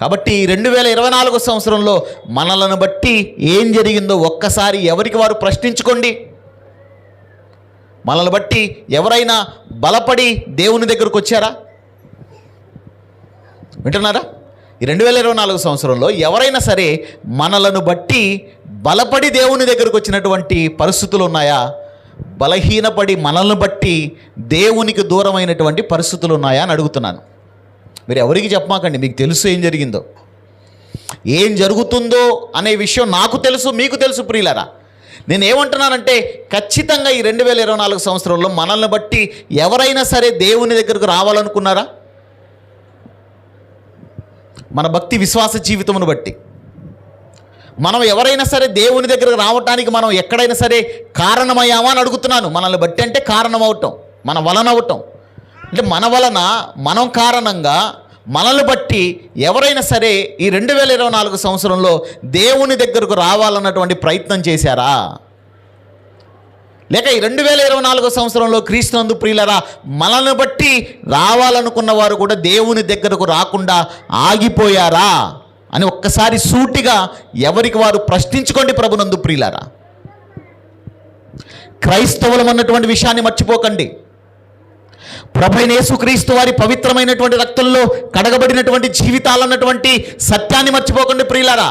కాబట్టి 2024 సంవత్సరంలో మనలను బట్టి ఏం జరిగిందో ఒక్కసారి ఎవరికి వారు ప్రశ్నించుకోండి. మనల్ని బట్టి ఎవరైనా బలపడి దేవుని దగ్గరకు వచ్చారా? వింటున్నారా? ఈ 2024 సంవత్సరంలో ఎవరైనా సరే మనలను బట్టి బలపడి దేవుని దగ్గరకు వచ్చినటువంటి పరిస్థితులు ఉన్నాయా? బలహీనపడి మనల్ని బట్టి దేవునికి దూరమైనటువంటి పరిస్థితులు ఉన్నాయా అని అడుగుతున్నాను. మీరు ఎవరికి చెప్పమాకండి, మీకు తెలుసు ఏం జరిగిందో, ఏం జరుగుతుందో అనే విషయం నాకు తెలుసు, మీకు తెలుసు ప్రియులారా. నేను ఏమంటున్నానంటే, ఖచ్చితంగా ఈ 2024 సంవత్సరంలో మనల్ని బట్టి ఎవరైనా సరే దేవుని దగ్గరకు రావాలనుకున్నారా? మన భక్తి విశ్వాస జీవితమును బట్టి మనం ఎవరైనా సరే దేవుని దగ్గరకు రావటానికి మనం ఎక్కడైనా సరే కారణమయ్యామా అని అడుగుతున్నాను. మనల్ని బట్టి అంటే కారణం అవటం, మన వలన అవటం అంటే మన వలన, మనం కారణంగా మనల్ని బట్టి ఎవరైనా సరే ఈ 2024 సంవత్సరంలో దేవుని దగ్గరకు రావాలన్నటువంటి ప్రయత్నం చేశారా? లేక ఈ 2024 సంవత్సరంలో క్రీస్తునందు ప్రియులరా మనల్ని బట్టి రావాలనుకున్న వారు కూడా దేవుని దగ్గరకు రాకుండా ఆగిపోయారా అని ఒక్కసారి సూటిగా ఎవరికి వారు ప్రశ్నించుకోండి ప్రభునందు ప్రియులరా. క్రైస్తవులం అన్నటువంటి విషయాన్ని మర్చిపోకండి. ప్రభువైన యేసుక్రీస్తు వారి పవిత్రమైనటువంటి రక్తంలో కడగబడినటువంటి జీవితాలన్నటువంటి సత్యాన్ని మర్చిపోకండి ప్రియులారా.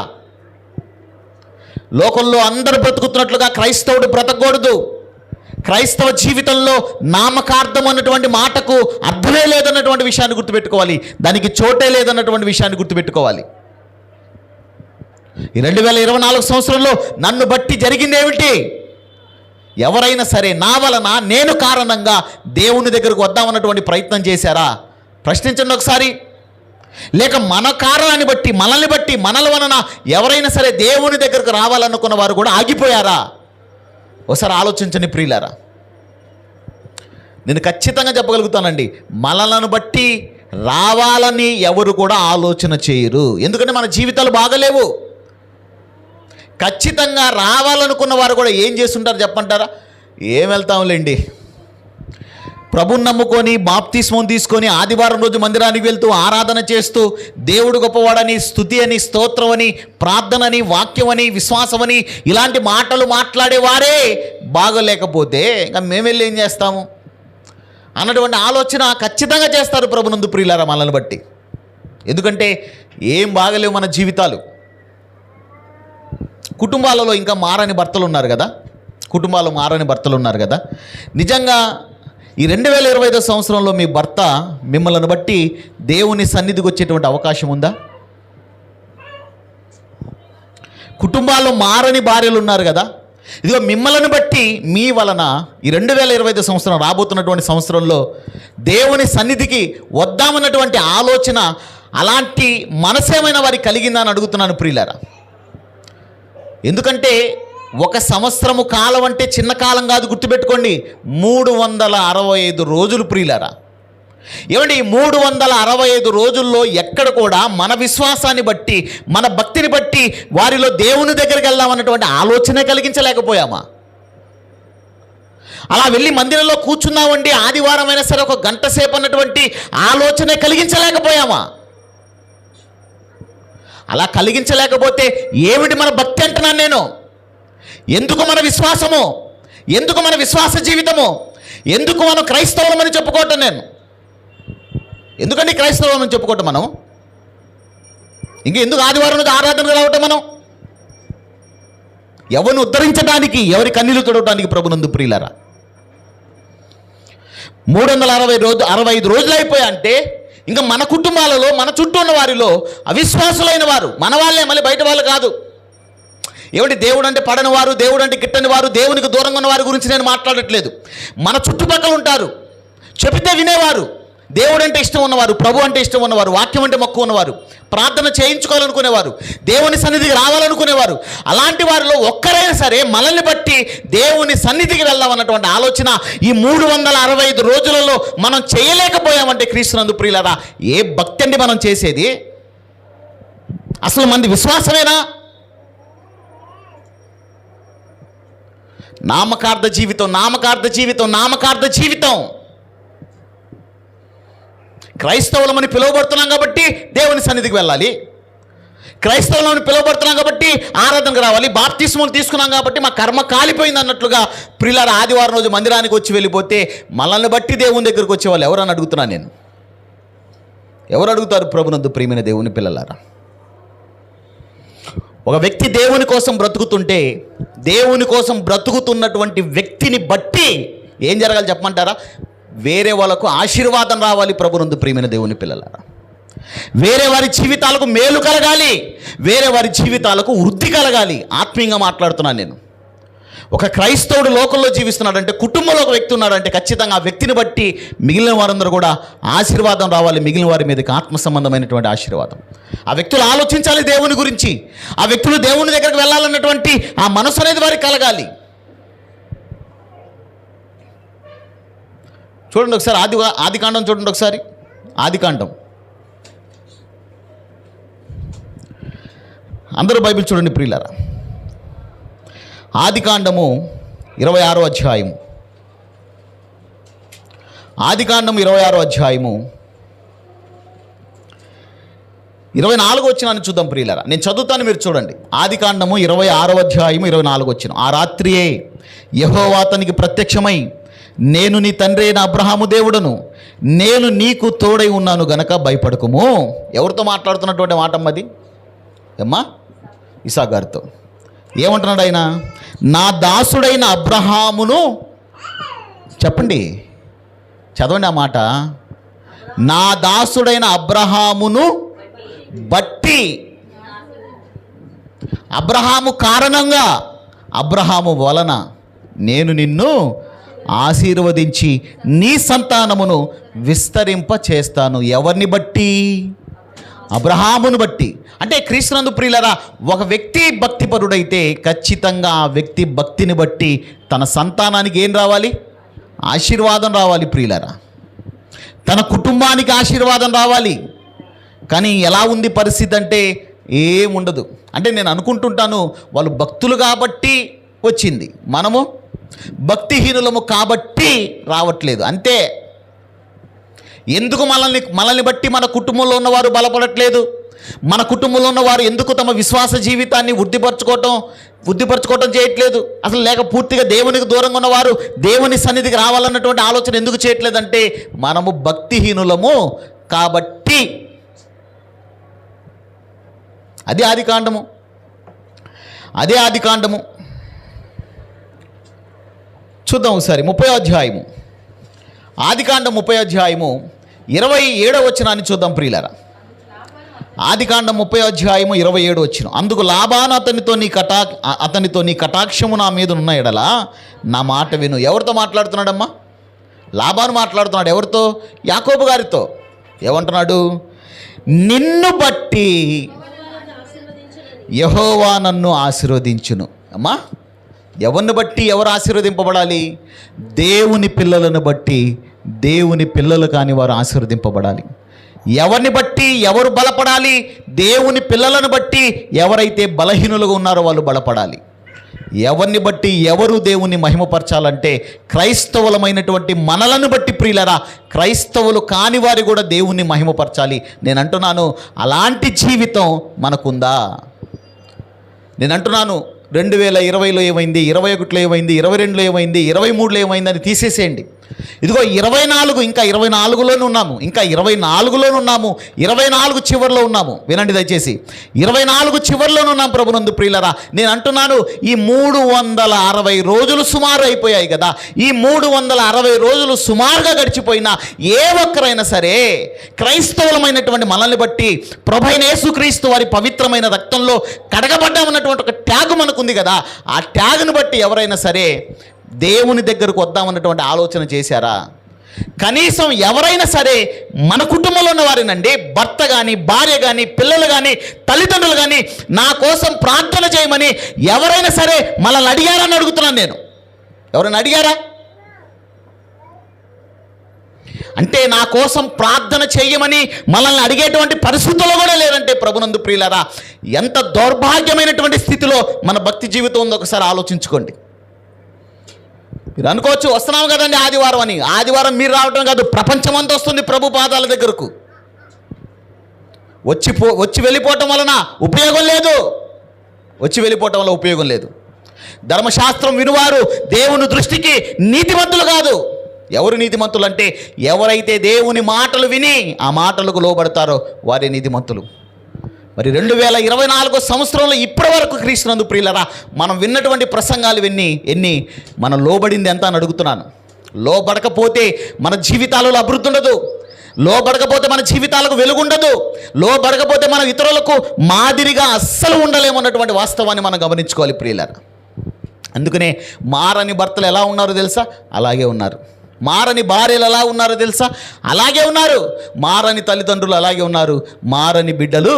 లోకంలో అందరూ బ్రతుకుతున్నట్లుగా క్రైస్తవుడు బ్రతకూడదు. క్రైస్తవ జీవితంలో నామకార్థం అన్నటువంటి మాటకు అర్థమే లేదన్నటువంటి విషయాన్ని గుర్తుపెట్టుకోవాలి, దానికి చోటే లేదన్నటువంటి విషయాన్ని గుర్తుపెట్టుకోవాలి. ఈ 2024 సంవత్సరంలో నన్ను బట్టి జరిగింది ఏమిటి? ఎవరైనా సరే నా వలన, నేను కారణంగా దేవుని దగ్గరకు వద్దామన్నటువంటి ప్రయత్నం చేశారా? ప్రశ్నించండి ఒకసారి. లేక మన కారణాన్ని బట్టి, మనల్ని బట్టి, మనల వలన ఎవరైనా సరే దేవుని దగ్గరకు రావాలనుకున్న వారు కూడా ఆగిపోయారా? ఒకసారి ఆలోచించండి ప్రియులారా. నేను ఖచ్చితంగా చెప్పగలుగుతానండి, మనలను బట్టి రావాలని ఎవరు కూడా ఆలోచన చేయరు. ఎందుకంటే మన జీవితాలు బాగలేవు. ఖచ్చితంగా రావాలనుకున్న వారు కూడా ఏం చేస్తుంటారు చెప్పంటారా? ఏం వెళ్తాంలేండి, ప్రభుని నమ్ముకొని బాప్తిస్మం తీసుకొని ఆదివారం రోజు మందిరానికి వెళ్తూ ఆరాధన చేస్తూ దేవుడు గొప్పవాడని, స్తుతి అని, స్తోత్రం అని, ప్రార్థనని, వాక్యం అని, విశ్వాసమని ఇలాంటి మాటలు మాట్లాడేవారే బాగోలేకపోతే ఇంకా మేము వెళ్ళి ఏం చేస్తాము అన్నటువంటి ఆలోచన ఖచ్చితంగా చేస్తారు ప్రభునందు ప్రియులారా మనల్ని బట్టి. ఎందుకంటే ఏం బాగలేవు మన జీవితాలు. కుటుంబాలలో ఇంకా మారని భర్తలు ఉన్నారు కదా, నిజంగా ఈ 2025 సంవత్సరంలో మీ భర్త మిమ్మల్ని బట్టి దేవుని సన్నిధికి వచ్చేటువంటి అవకాశం ఉందా? కుటుంబాల్లో మారని భార్యలు ఉన్నారు కదా, ఇదిగో మిమ్మల్ని బట్టి మీ వలన ఈ 2025 సంవత్సరం రాబోతున్నటువంటి సంవత్సరంలో దేవుని సన్నిధికి వద్దామన్నటువంటి ఆలోచన, అలాంటి మనసేమైన వారికి కలిగిందా అని అడుగుతున్నాను ప్రియులారా. ఎందుకంటే ఒక సంవత్సరము కాలం అంటే చిన్న కాలం కాదు, గుర్తుపెట్టుకోండి. 365 రోజులు ప్రియులారా. ఏమంటే ఈ 365 రోజుల్లో ఎక్కడ కూడా మన విశ్వాసాన్ని బట్టి, మన భక్తిని బట్టి వారిలో దేవుని దగ్గరికి వెళ్దామన్నటువంటి ఆలోచన కలిగించలేకపోయామా? అలా వెళ్ళి మందిరంలో కూర్చున్నామండి, ఆదివారం అయినా సరే ఒక గంట సేపు అన్నటువంటి ఆలోచన కలిగించలేకపోయామా? అలా కలిగించలేకపోతే ఏమిటి మన భక్తి అంటున్నాను నేను? ఎందుకు మన విశ్వాసము? ఎందుకు మన విశ్వాస జీవితము? ఎందుకు మనం క్రైస్తవులమని చెప్పుకోవటం? నేను ఎందుకండి క్రైస్తవులమని చెప్పుకోవటం మనం? ఎందుకు ఆదివారం రోజు ఆరాధనకు రావటం మనం? ఎవరిని ఉద్ధరించడానికి, ఎవరి కన్నీళ్లు తుడవడానికి ప్రభునందు ప్రియులారా. 365 రోజులు అయిపోయాయంటే ఇంకా మన కుటుంబాలలో, మన చుట్టూ ఉన్న వారిలో అవిశ్వాసులైన వారు మన వాళ్ళే, మళ్ళీ బయట వాళ్ళు కాదు. ఏమిటి దేవుడు అంటే పడని వారు, దేవుడు అంటే గిట్టని వారు, దేవునికి దూరంగా ఉన్న వారి గురించి నేను మాట్లాడట్లేదు. మన చుట్టుపక్కల ఉంటారు, చెబితే వినేవారు, దేవుడు అంటే ఇష్టం ఉన్నవారు, ప్రభు అంటే ఇష్టం ఉన్నవారు, వాక్యం అంటే మక్కువ ఉన్నవారు, ప్రార్థన చేయించుకోవాలనుకునేవారు, దేవుని సన్నిధికి రావాలనుకునేవారు. అలాంటి వారిలో ఒక్కరైనా సరే మనల్ని బట్టి దేవుని సన్నిధికి వెళ్దామన్నటువంటి ఆలోచన ఈ 365 రోజులలో మనం చేయలేకపోయామంటే క్రీస్తునందు ప్రియులారా, ఏ భక్తి అండి మనం చేసేది? అసలు మంది విశ్వాసమేనా? నామకార్థ జీవితం, నామకార్థ జీవితం, నామకార్థ జీవితం. క్రైస్తవులమని పిలువబడుతున్నాం కాబట్టి దేవుని సన్నిధికి వెళ్ళాలి, క్రైస్తవులమని పిలువబడుతున్నాం కాబట్టి ఆరాధనకు రావాలి, బాప్తిస్మం తీసుకున్నాం కాబట్టి మా కర్మ కాలిపోయింది అన్నట్లుగా ప్రియులారా ఆదివారం రోజు మందిరానికి వచ్చి వెళ్ళిపోతే మనల్ని బట్టి దేవుని దగ్గరికి వచ్చేవాళ్ళు ఎవరని అడుగుతున్నాను నేను. ఎవరు అడుగుతారు ప్రభునందు ప్రియమైన దేవుని పిల్లలారా? ఒక వ్యక్తి దేవుని కోసం బ్రతుకుతుంటే, దేవుని కోసం బ్రతుకుతున్నటువంటి వ్యక్తిని బట్టి ఏం జరగాలి చెప్పమంటారా? వేరే వాళ్ళకు ఆశీర్వాదం రావాలి ప్రభునందు ప్రియమైన దేవుని పిల్లలారా. వేరే వారి జీవితాలకు మేలు కలగాలి, వేరే వారి జీవితాలకు వృద్ధి కలగాలి. ఆత్మీయంగా మాట్లాడుతున్నాను నేను. ఒక క్రైస్తవుడు లోకంలో జీవిస్తున్నాడంటే, కుటుంబంలో ఒక వ్యక్తి ఉన్నాడంటే ఖచ్చితంగా ఆ వ్యక్తిని బట్టి మిగిలిన వారందరూ కూడా ఆశీర్వాదం రావాలి, మిగిలిన వారి మీదకి ఆత్మ సంబంధమైనటువంటి ఆశీర్వాదం. ఆ వ్యక్తులు ఆలోచించాలి దేవుని గురించి, ఆ వ్యక్తులు దేవుని దగ్గరికి వెళ్ళాలన్నటువంటి ఆ మనసు అనేది వారికి కలగాలి. చూడండి ఒకసారి ఆదికాండం చూడండి ఒకసారి. ఆదికాండం, అందరూ బైబిల్ చూడండి ప్రియులారా. ఆదికాండము 26వ అధ్యాయము, ఆదికాండము 26వ అధ్యాయము 24వ వచనాన్ని చూద్దాం ప్రియులారా. నేను చదువుతాను, మీరు చూడండి. ఆదికాండము 26వ అధ్యాయము 24వ వచనం. ఆ రాత్రియే యెహోవా అతనికి ప్రత్యక్షమై, నేను నీ తండ్రి అయిన అబ్రహాము దేవుడను, నేను నీకు తోడై ఉన్నాను గనక భయపడకుము. ఎవరితో మాట్లాడుతున్నటువంటి మాట అమ్మది? ఏమ్మా? ఇసాకు గారితో. ఏమంటున్నాడు ఆయన? నా దాసుడైన అబ్రహామును, చెప్పండి, చదవండి ఆ మాట. నా దాసుడైన అబ్రహామును బట్టి, అబ్రహాము కారణంగా, అబ్రహాము వలన నేను నిన్ను ఆశీర్వదించి నీ సంతానమును విస్తరింప చేస్తాను. ఎవరిని బట్టి? అబ్రహామును బట్టి. అంటే క్రీస్తునందు ప్రియులారా, ఒక వ్యక్తి భక్తిపరుడైతే ఖచ్చితంగా ఆ వ్యక్తి భక్తిని బట్టి తన సంతానానికి ఏం రావాలి? ఆశీర్వాదం రావాలి ప్రియులారా. తన కుటుంబానికి ఆశీర్వాదం రావాలి. కానీ ఎలా ఉంది పరిస్థితి అంటే ఏముండదు. అంటే నేను అనుకుంటుంటాను వాళ్ళు భక్తులు కాబట్టి వచ్చింది, మనము భక్తిహీనులము కాబట్టి రావట్లేదు అంతే. ఎందుకు మనల్ని బట్టి మన కుటుంబంలో ఉన్నవారు బలపడట్లేదు? మన కుటుంబంలో ఉన్నవారు ఎందుకు తమ విశ్వాస జీవితాన్ని వృద్ధిపరచుకోవటం చేయట్లేదు? అసలు లేక పూర్తిగా దేవునికి దూరంగా ఉన్నవారు దేవుని సన్నిధికి రావాలన్నటువంటి ఆలోచన ఎందుకు చేయట్లేదంటే మనము భక్తిహీనులము కాబట్టి. అదే ఆదికాండము చూద్దాం ఒకసారి. 30వ అధ్యాయము ఆదికాండం 30వ అధ్యాయము 27వ వచనాన్ని చూద్దాం ప్రియులారా. ఆదికాండం 30వ అధ్యాయము 27వ వచనం. అందుకు లాబాను అతనితో నీ కటాక్షము నా మీద ఉన్న ఎడల నా మాట విను. ఎవరితో మాట్లాడుతున్నాడమ్మా? లాబాను మాట్లాడుతున్నాడు. ఎవరితో? యాకోబు గారితో. ఏమంటున్నాడు? నిన్ను బట్టి యెహోవా నన్ను ఆశీర్వదించును. అమ్మా, ఎవరిని బట్టి ఎవరు ఆశీర్వదింపబడాలి? దేవుని పిల్లలను బట్టి దేవుని పిల్లలు కాని వారు ఆశీర్వదింపబడాలి. ఎవరిని బట్టి ఎవరు బలపడాలి? దేవుని పిల్లలను బట్టి ఎవరైతే బలహీనులుగా ఉన్నారో వాళ్ళు బలపడాలి. ఎవరిని బట్టి ఎవరు దేవుని మహిమపరచాలంటే క్రైస్తవులమైనటువంటి మనలను బట్టి ప్రియులరా, క్రైస్తవులు కాని వారు కూడా దేవుని మహిమపరచాలి. నేను అంటున్నాను, అలాంటి జీవితం మనకుందా? నేను అంటున్నాను, 2020లో ఏమైంది, 2021లో ఏమైంది, 2022లో ఏమైంది, 2023లో ఏమైంది అని తీసేసేయండి. ఇదిగో 24, ఇంకా 24లోనే ఉన్నాము, ఇంకా 24లోనే ఉన్నాము, 24 చివరిలో ఉన్నాము. వినండి దయచేసి, 24 చివరిలోనే ఉన్నాం ప్రభునందు ప్రియులరా. నేను అంటున్నాను, ఈ 360 రోజులు సుమారు అయిపోయాయి కదా. ఈ 360 రోజులు సుమారుగా గడిచిపోయినా ఏ ఒక్కరైనా సరే క్రైస్తవులమైనటువంటి మనల్ని బట్టి ప్రభువైన యేసుక్రీస్తు వారి పవిత్రమైన రక్తంలో కడగబడ్డామన్నటువంటి ఒక ట్యాగ్ మనకుంది కదా, ఆ ట్యాగ్ను బట్టి ఎవరైనా సరే దేవుని దగ్గరకు వద్దామన్నటువంటి ఆలోచన చేశారా? కనీసం ఎవరైనా సరే మన కుటుంబంలో ఉన్న వారినండి, భర్త కానీ, భార్య కానీ, పిల్లలు కానీ, తల్లిదండ్రులు కానీ నా కోసం ప్రార్థన చేయమని ఎవరైనా సరే మనల్ని అడిగారని అడుగుతున్నాను నేను. ఎవరైనా అడిగారా? అంటే నా కోసం ప్రార్థన చేయమని మనల్ని అడిగేటువంటి పరిస్థితుల్లో కూడా లేదంటే ప్రభునందు ప్రియులారా, ఎంత దౌర్భాగ్యమైనటువంటి స్థితిలో మన భక్తి జీవితం ఉందో ఒకసారి ఆలోచించుకోండి. మీరు అనుకోవచ్చు, వస్తున్నాము కదండి ఆదివారం అని. ఆదివారం మీరు రావటం కాదు, ప్రపంచమంతా వస్తుంది ప్రభు పాదాల దగ్గరకు. వచ్చి వెళ్ళిపోవటం వలన ఉపయోగం లేదు. వచ్చి వెళ్ళిపోవటం వల్ల ఉపయోగం లేదు. ధర్మశాస్త్రం వినువారు దేవుని దృష్టికి నీతిమంతులు కాదు. ఎవరు నీతిమంతులు అంటే ఎవరైతే దేవుని మాటలు విని ఆ మాటలకు లోబడతారో వారే నీతిమంతులు. మరి 2024 సంవత్సరంలో ఇప్పటి వరకు క్రీస్తునందు ప్రియులరా మనం విన్నటువంటి ప్రసంగాలు ఎన్ని మనం లోబడింది ఎంత అని అడుగుతున్నాను. లోబడకపోతే మన జీవితాలలో అభివృద్ధి ఉండదు. లోబడకపోతే మన జీవితాలకు వెలుగుండదు. లోబడకపోతే మనం ఇతరులకు మాదిరిగా అస్సలు ఉండలేమన్నటువంటి వాస్తవాన్ని మనం గమనించుకోవాలి ప్రియులరా. అందుకనే మారని భర్తలు ఎలా ఉన్నారో తెలుసా? అలాగే ఉన్నారు. మారని భార్యలు ఎలా ఉన్నారో తెలుసా? అలాగే ఉన్నారు. మారని తల్లిదండ్రులు అలాగే ఉన్నారు. మారని బిడ్డలు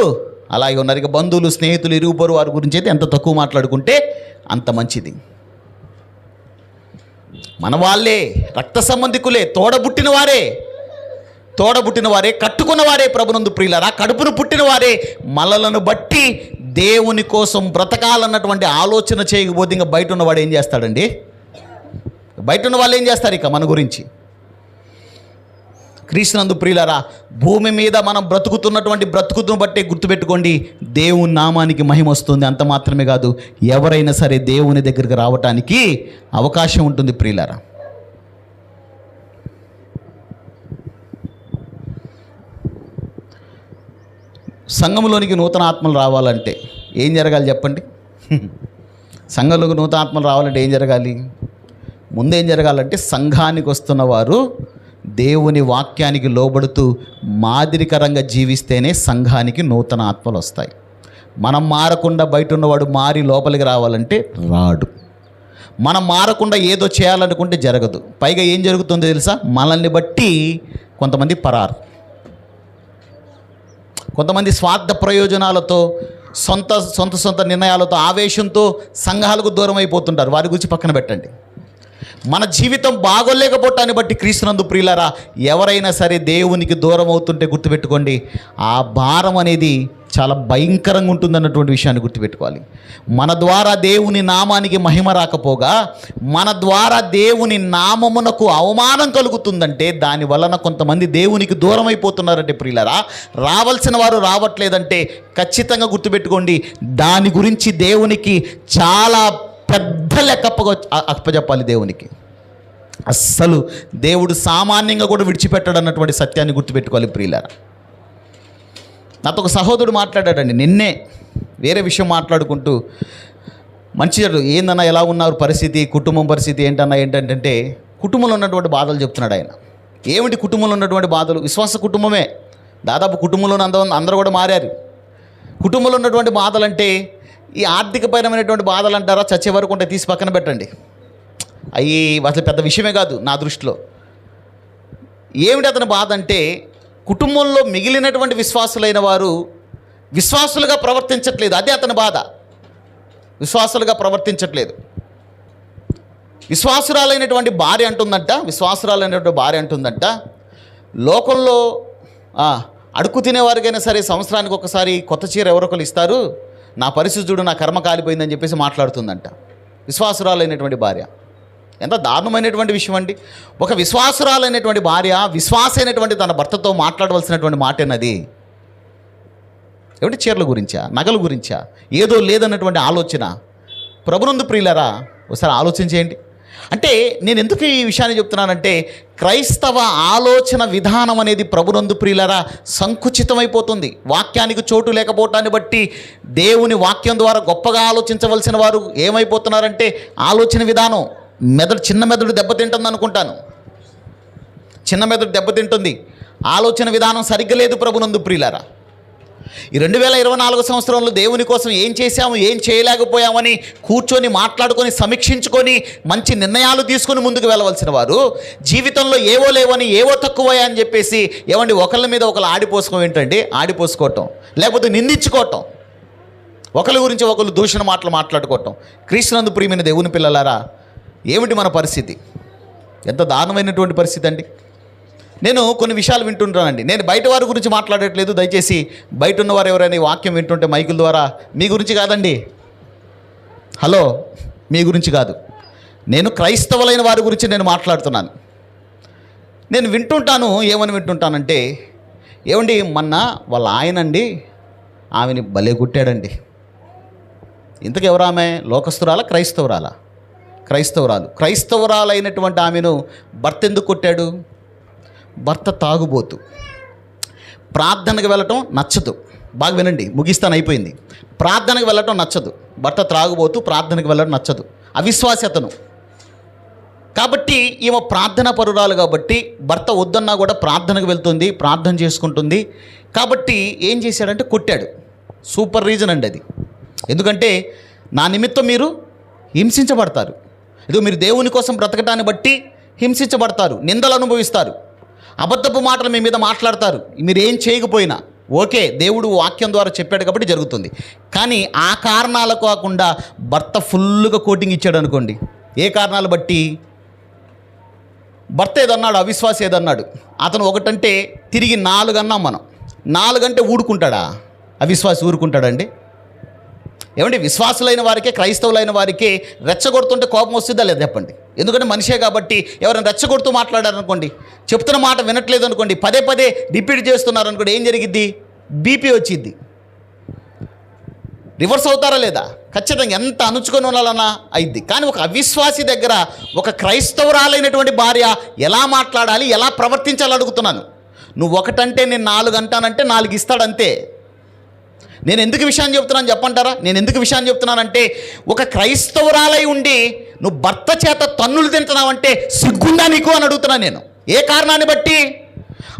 అలాగే ఉన్నారు. ఇక బంధువులు, స్నేహితులు, ఇరుగుపొరుగు వారి గురించి అయితే ఎంత తక్కువ మాట్లాడుకుంటే అంత మంచిది. మన వాళ్ళే, రక్త సంబంధికులే, తోడబుట్టిన వారే, కట్టుకున్న వారే ప్రభునందు ప్రియులారా, కడుపును పుట్టిన వారే మనలను బట్టి దేవుని కోసం బ్రతకాలన్నటువంటి ఆలోచన చేయకపోతే ఇంకా బయట ఉన్నవాడు ఏం చేస్తాడండి? బయట ఉన్న వాళ్ళు ఏం చేస్తారు ఇక మన గురించి? క్రీస్తునందు ప్రియులారా, భూమి మీద మనం బ్రతుకుతున్నటువంటి బ్రతుకును బట్టే గుర్తుపెట్టుకోండి, దేవుని నామానికి మహిమ వస్తుంది. అంత మాత్రమే కాదు, ఎవరైనా సరే దేవుని దగ్గరికి రావటానికి అవకాశం ఉంటుంది ప్రియులారా. సంఘంలోనికి నూతన ఆత్మలు రావాలంటే ఏం జరగాలి చెప్పండి? సంఘంలోకి నూతన ఆత్మలు రావాలంటే ఏం జరగాలి? ముందేం జరగాలంటే సంఘానికి వస్తున్న వారు దేవుని వాక్యానికి లోబడుతూ మాదిరికరంగా జీవిస్తేనే సంఘానికి నూతన ఆత్మలు వస్తాయి. మనం మారకుండా బయట ఉన్నవాడు మారి లోపలికి రావాలంటే రాడు. మనం మారకుండా ఏదో చేయాలనుకుంటే జరగదు. పైగా ఏం జరుగుతుందో తెలుసా? మనల్ని బట్టి కొంతమంది పరారు, కొంతమంది స్వార్థ ప్రయోజనాలతో సొంత నిర్ణయాలతో ఆవేశంతో సంఘాలకు దూరం అయిపోతుంటారు. వారి గురించి పక్కన పెట్టండి. మన జీవితం బాగోలేకపోవటాన్ని బట్టి క్రీస్తునందు ప్రియులారా ఎవరైనా సరే దేవునికి దూరం అవుతుంటే గుర్తుపెట్టుకోండి, ఆ భారం అనేది చాలా భయంకరంగా ఉంటుందన్నటువంటి విషయాన్ని గుర్తుపెట్టుకోవాలి. మన ద్వారా దేవుని నామానికి మహిమ రాకపోగా మన ద్వారా దేవుని నామమునకు అవమానం కలుగుతుందంటే దాని వలన కొంతమంది దేవునికి దూరం అయిపోతున్నారంటే ప్రియులారా, రావాల్సిన వారు రావట్లేదంటే ఖచ్చితంగా గుర్తుపెట్టుకోండి, దాని గురించి దేవునికి చాలా పెద్ద లెక్క అప్పచెప్పాలి. దేవునికి అస్సలు దేవుడు సామాన్యంగా కూడా విడిచిపెట్టాడు అన్నటువంటి సత్యాన్ని గుర్తుపెట్టుకోవాలి ప్రియులారా. నాతో ఒక సహోదరుడు మాట్లాడాడండి నిన్నే, వేరే విషయం మాట్లాడుకుంటూ మంచి ఏందన్నా ఎలా ఉన్నారు పరిస్థితి, కుటుంబం పరిస్థితి ఏంటంటే కుటుంబంలో ఉన్నటువంటి బాధలు చెప్తున్నాడు ఆయన. ఏమిటి కుటుంబంలో ఉన్నటువంటి బాధలు? విశ్వాస కుటుంబమే. దాదాపు కుటుంబంలో అందరూ కూడా మారారు. కుటుంబంలో ఉన్నటువంటి బాధలు అంటే ఈ ఆర్థికపరమైనటువంటి బాధలు అంటారా? చచ్చే వరకు ఉంటే తీసి పక్కన పెట్టండి. అవి అసలు పెద్ద విషయమే కాదు నా దృష్టిలో. ఏమిటి అతని బాధ అంటే, కుటుంబంలో మిగిలినటువంటి విశ్వాసులైన వారు విశ్వాసులుగా ప్రవర్తించట్లేదు. అదే అతని బాధ. విశ్వాసులుగా ప్రవర్తించట్లేదు. విశ్వాసురాలైనటువంటి భార్య అంటుందంట, లోకంలో అడుక్కు తినేవారికైనా సరే సంవత్సరానికి ఒకసారి కొత్త చీర ఎవరొకరు ఇస్తారు, నా పరిస్థితి చూడు, నా కర్మ కాలిపోయిందని చెప్పేసి మాట్లాడుతుందంట విశ్వాసురాలైనటువంటి భార్య. ఎంత దారుణమైనటువంటి విషయం అండి. ఒక విశ్వాసురాలైనటువంటి భార్య విశ్వాసైనటువంటి తన భర్తతో మాట్లాడవలసినటువంటి మాటేనది. ఏమిటి? చీరల గురించా, నగల గురించా, ఏదో లేదన్నటువంటి ఆలోచన. ప్రభునందు ప్రియులారా, ఒకసారి ఆలోచించేయండి. అంటే నేను ఎందుకు ఈ విషయాన్ని చెప్తున్నానంటే, క్రైస్తవ ఆలోచన విధానం అనేది ప్రభునందు ప్రియులారా సంకుచితమైపోతుంది. వాక్యానికి చోటు లేకపోవటాన్ని బట్టి దేవుని వాక్యం ద్వారా గొప్పగా ఆలోచించవలసిన వారు ఏమైపోతున్నారంటే, ఆలోచన విధానం చిన్న మెదడు దెబ్బతింటుంది అనుకుంటాను. చిన్న మెదడు దెబ్బతింటుంది. ఆలోచన విధానం సరిగ్గా లేదు ప్రభునందు ప్రియులారా. ఈ 2024 సంవత్సరంలో దేవుని కోసం ఏం చేశాము, ఏం చేయలేకపోయామని కూర్చొని మాట్లాడుకొని సమీక్షించుకొని మంచి నిర్ణయాలు తీసుకొని ముందుకు వెళ్ళవలసిన వారు జీవితంలో ఏవో లేవని, ఏవో తక్కువయా అని చెప్పేసి ఏమండి ఒకళ్ళ మీద ఒకళ్ళు ఆడిపోసుకోవటం, లేకపోతే నిందించుకోవటం, ఒకరి గురించి ఒకరు దూషణ మాటలు మాట్లాడుకోవటం. క్రీస్తునందు ప్రియమైన దేవుని పిల్లలారా, ఏమిటి మన పరిస్థితి? ఎంత దారుణమైనటువంటి పరిస్థితి అండి. నేను కొన్ని విషయాలు వింటుంటానండి. నేను బయట వారి గురించి మాట్లాడట్లేదు. దయచేసి బయట ఉన్నవారు ఎవరైనా ఈ వాక్యం వింటుంటే మైకుల ద్వారా, మీ గురించి కాదండి, హలో, మీ గురించి కాదు, నేను క్రైస్తవులైన వారి గురించి నేను మాట్లాడుతున్నాను. నేను వింటుంటాను, ఏమని వింటుంటానంటే, ఏమండి మొన్న వాళ్ళ ఆయనండి ఆమెని భలే కుట్టాడండి. ఇంతకు ఎవరు ఆమె? లోకస్తురాలా, క్రైస్తవురాలైనటువంటి ఆమెను భర్త ఎందుకు కొట్టాడు? భర్త తాగుబోతు, ప్రార్థనకు వెళ్ళటం నచ్చదు. బాగా వినండి, ముగిస్తాను, అయిపోయింది. ప్రార్థనకు వెళ్ళటం నచ్చదు. భర్త త్రాగుబోతు, ప్రార్థనకు వెళ్ళడం నచ్చదు. అవిశ్వాసి అతను. కాబట్టి ఈమె ప్రార్థనా పరురాలు కాబట్టి భర్త వద్దన్నా కూడా ప్రార్థనకు వెళ్తుంది, ప్రార్థన చేసుకుంటుంది. కాబట్టి ఏం చేశాడంటే కొట్టాడు. సూపర్ రీజన్ అండి అది. ఎందుకంటే నా నిమిత్తం మీరు హింసించబడతారు. ఇదిగో మీరు దేవుని కోసం బ్రతకటాన్ని బట్టి హింసించబడతారు, నిందలు అనుభవిస్తారు, అబద్ధపు మాటలు మీ మీద మాట్లాడతారు. మీరు ఏం చేయకపోయినా ఓకే, దేవుడు వాక్యం ద్వారా చెప్పాడు కాబట్టి జరుగుతుంది. కానీ ఆ కారణాలు కాకుండా భర్త ఫుల్గా కోటింగ్ ఇచ్చాడు అనుకోండి. ఏ కారణాలు బట్టి? భర్త ఏదన్నాడు, అవిశ్వాసం ఏదన్నాడు, అతను ఒకటంటే తిరిగి 4 అన్నాం మనం. 4 అంటే ఊరుకుంటాడా? అవిశ్వాసి ఊరుకుంటాడండి? ఏమంటే విశ్వాసులైన వారికే, క్రైస్తవులైన వారికే రెచ్చగొడుతుంటే కోపం వస్తుందా లేదా చెప్పండి? ఎందుకంటే మనిషే కాబట్టి ఎవరైనా రెచ్చగొడుతూ మాట్లాడారనుకోండి, చెప్తున్న మాట వినట్లేదు అనుకోండి, పదే రిపీట్ చేస్తున్నారు అనుకోండి, ఏం జరిగిద్ది? బీపీ వచ్చిద్ది. రివర్స్ అవుతారా లేదా? ఖచ్చితంగా ఎంత అణుచుకొని ఉండాలన్నా అయిద్ది. కానీ ఒక అవిశ్వాసి దగ్గర ఒక క్రైస్తవురాలైనటువంటి భార్య ఎలా మాట్లాడాలి, ఎలా ప్రవర్తించాలి అడుగుతున్నాను. నువ్వు ఒకటంటే నేను 4 అంటానంటే 4 ఇస్తాడంతే. నేను ఎందుకు విషయాన్ని చెప్తున్నాను చెప్పంటారా? నేను ఎందుకు విషయాన్ని చెప్తున్నానంటే, ఒక క్రైస్తవురాలై ఉండి నువ్వు భర్త చేత తన్నులు తింటున్నావంటే సిగ్గుండా నీకు అని అడుగుతున్నాను నేను. ఏ కారణాన్ని బట్టి?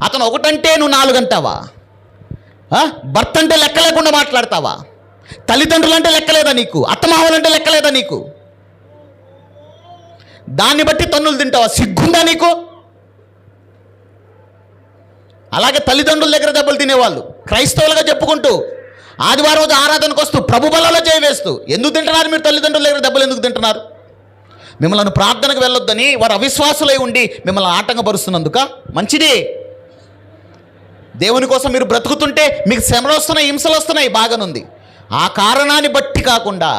అతను ఒకటంటే నువ్వు 4 అంటావా? భర్త అంటే లెక్క లేకుండా మాట్లాడతావా? తల్లిదండ్రులు అంటే లెక్కలేదా నీకు? అత్తమామలంటే లెక్కలేదా నీకు? దాన్ని బట్టి తన్నులు తింటావా? సిగ్గుందా నీకు? అలాగే తల్లిదండ్రుల దగ్గర దెబ్బలు తినేవాళ్ళు క్రైస్తవులుగా చెప్పుకుంటూ ఆదివారం రోజు ఆరాధనకు వస్తూ ప్రభు బలలో చేయవేస్తూ ఎందుకు తింటున్నారు? మీరు తల్లిదండ్రుల దగ్గర దెబ్బలు ఎందుకు తింటున్నారు? మిమ్మల్ని ప్రార్థనకు వెళ్ళొద్దని వారు అవిశ్వాసులై ఉండి మిమ్మల్ని ఆటంకపరుస్తున్నందుక? మంచిది. దేవుని కోసం మీరు బ్రతుకుతుంటే మీకు శ్రమలు వస్తున్నాయి, హింసలు వస్తున్నాయి, బాగానుంది. ఆ కారణాన్ని బట్టి కాకుండా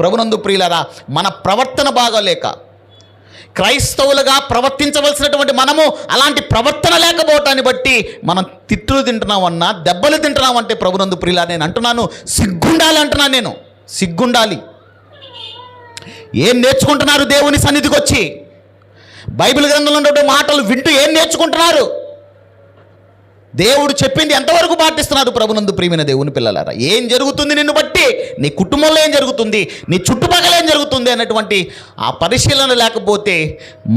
ప్రభునందు ప్రియులారా, మన ప్రవర్తన బాగాలేక క్రైస్తవులుగా ప్రవర్తించవలసినటువంటి మనము అలాంటి ప్రవర్తన లేకపోవటాన్ని బట్టి మనం తిట్టులు తింటున్నామన్నా, దెబ్బలు తింటున్నామంటే ప్రభునందు ప్రియులారా, నేను అంటున్నాను, సిగ్గుండాలి అంటున్నాను నేను. సిగ్గుండాలి. ఏం నేర్చుకుంటున్నారు దేవుని సన్నిధికి వచ్చి? బైబిల్ గ్రంథంలో ఉండే మాటలు వింటూ ఏం నేర్చుకుంటున్నారు? దేవుడు చెప్పింది ఎంతవరకు పాటిస్తున్నారు ప్రభునందు ప్రియమైన దేవుని పిల్లలారా? ఏం జరుగుతుంది నిన్ను బట్టి, నీ కుటుంబంలో ఏం జరుగుతుంది, నీ చుట్టుపక్కల ఏం జరుగుతుంది అన్నటువంటి ఆ పరిశీలన లేకపోతే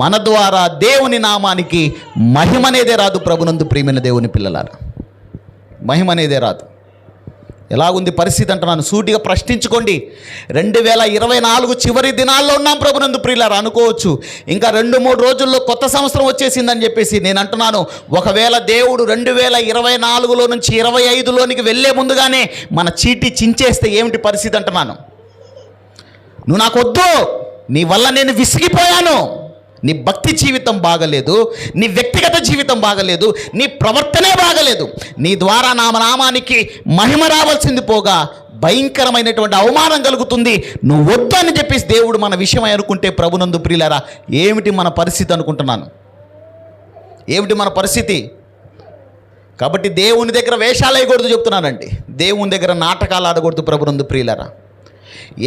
మన ద్వారా దేవుని నామానికి మహిమ అనేదే రాదు. ప్రభునందు ప్రియమైన దేవుని పిల్లలారా, మహిమ అనేదే రాదు. ఎలాగుంది పరిస్థితి అంటున్నాను, సూటిగా ప్రశ్నించుకోండి. 2024 చివరి దినాల్లో ఉన్నాం ప్రభునందు ప్రియులారా. అనుకోవచ్చు ఇంకా 2-3 రోజుల్లో కొత్త సంవత్సరం వచ్చేసిందని చెప్పేసి. నేను అంటున్నాను, ఒకవేళ దేవుడు 2024లో నుంచి 25లోనికి వెళ్ళే ముందుగానే మన చీటీ చించేస్తే ఏమిటి పరిస్థితి అంటున్నాను. నువ్వు నాకొద్దు, నీ వల్ల నేను విసిగిపోయాను, నీ భక్తి జీవితం బాగలేదు, నీ వ్యక్తిగత జీవితం బాగలేదు, నీ ప్రవర్తనే బాగలేదు, నీ ద్వారా నామానికి మహిమ రావాల్సింది పోగా భయంకరమైనటువంటి అవమానం కలుగుతుంది, నువ్వు వద్దు అని చెప్పేసి దేవుడు మన విషయం అనుకుంటే ప్రభునందు ప్రియులారా ఏమిటి మన పరిస్థితి అనుకుంటున్నాను? ఏమిటి మన పరిస్థితి? కాబట్టి దేవుని దగ్గర వేషాలు వేయకూడదు చెప్తున్నానండి. దేవుని దగ్గర నాటకాలు ఆడకూడదు ప్రభునందు ప్రియులారా.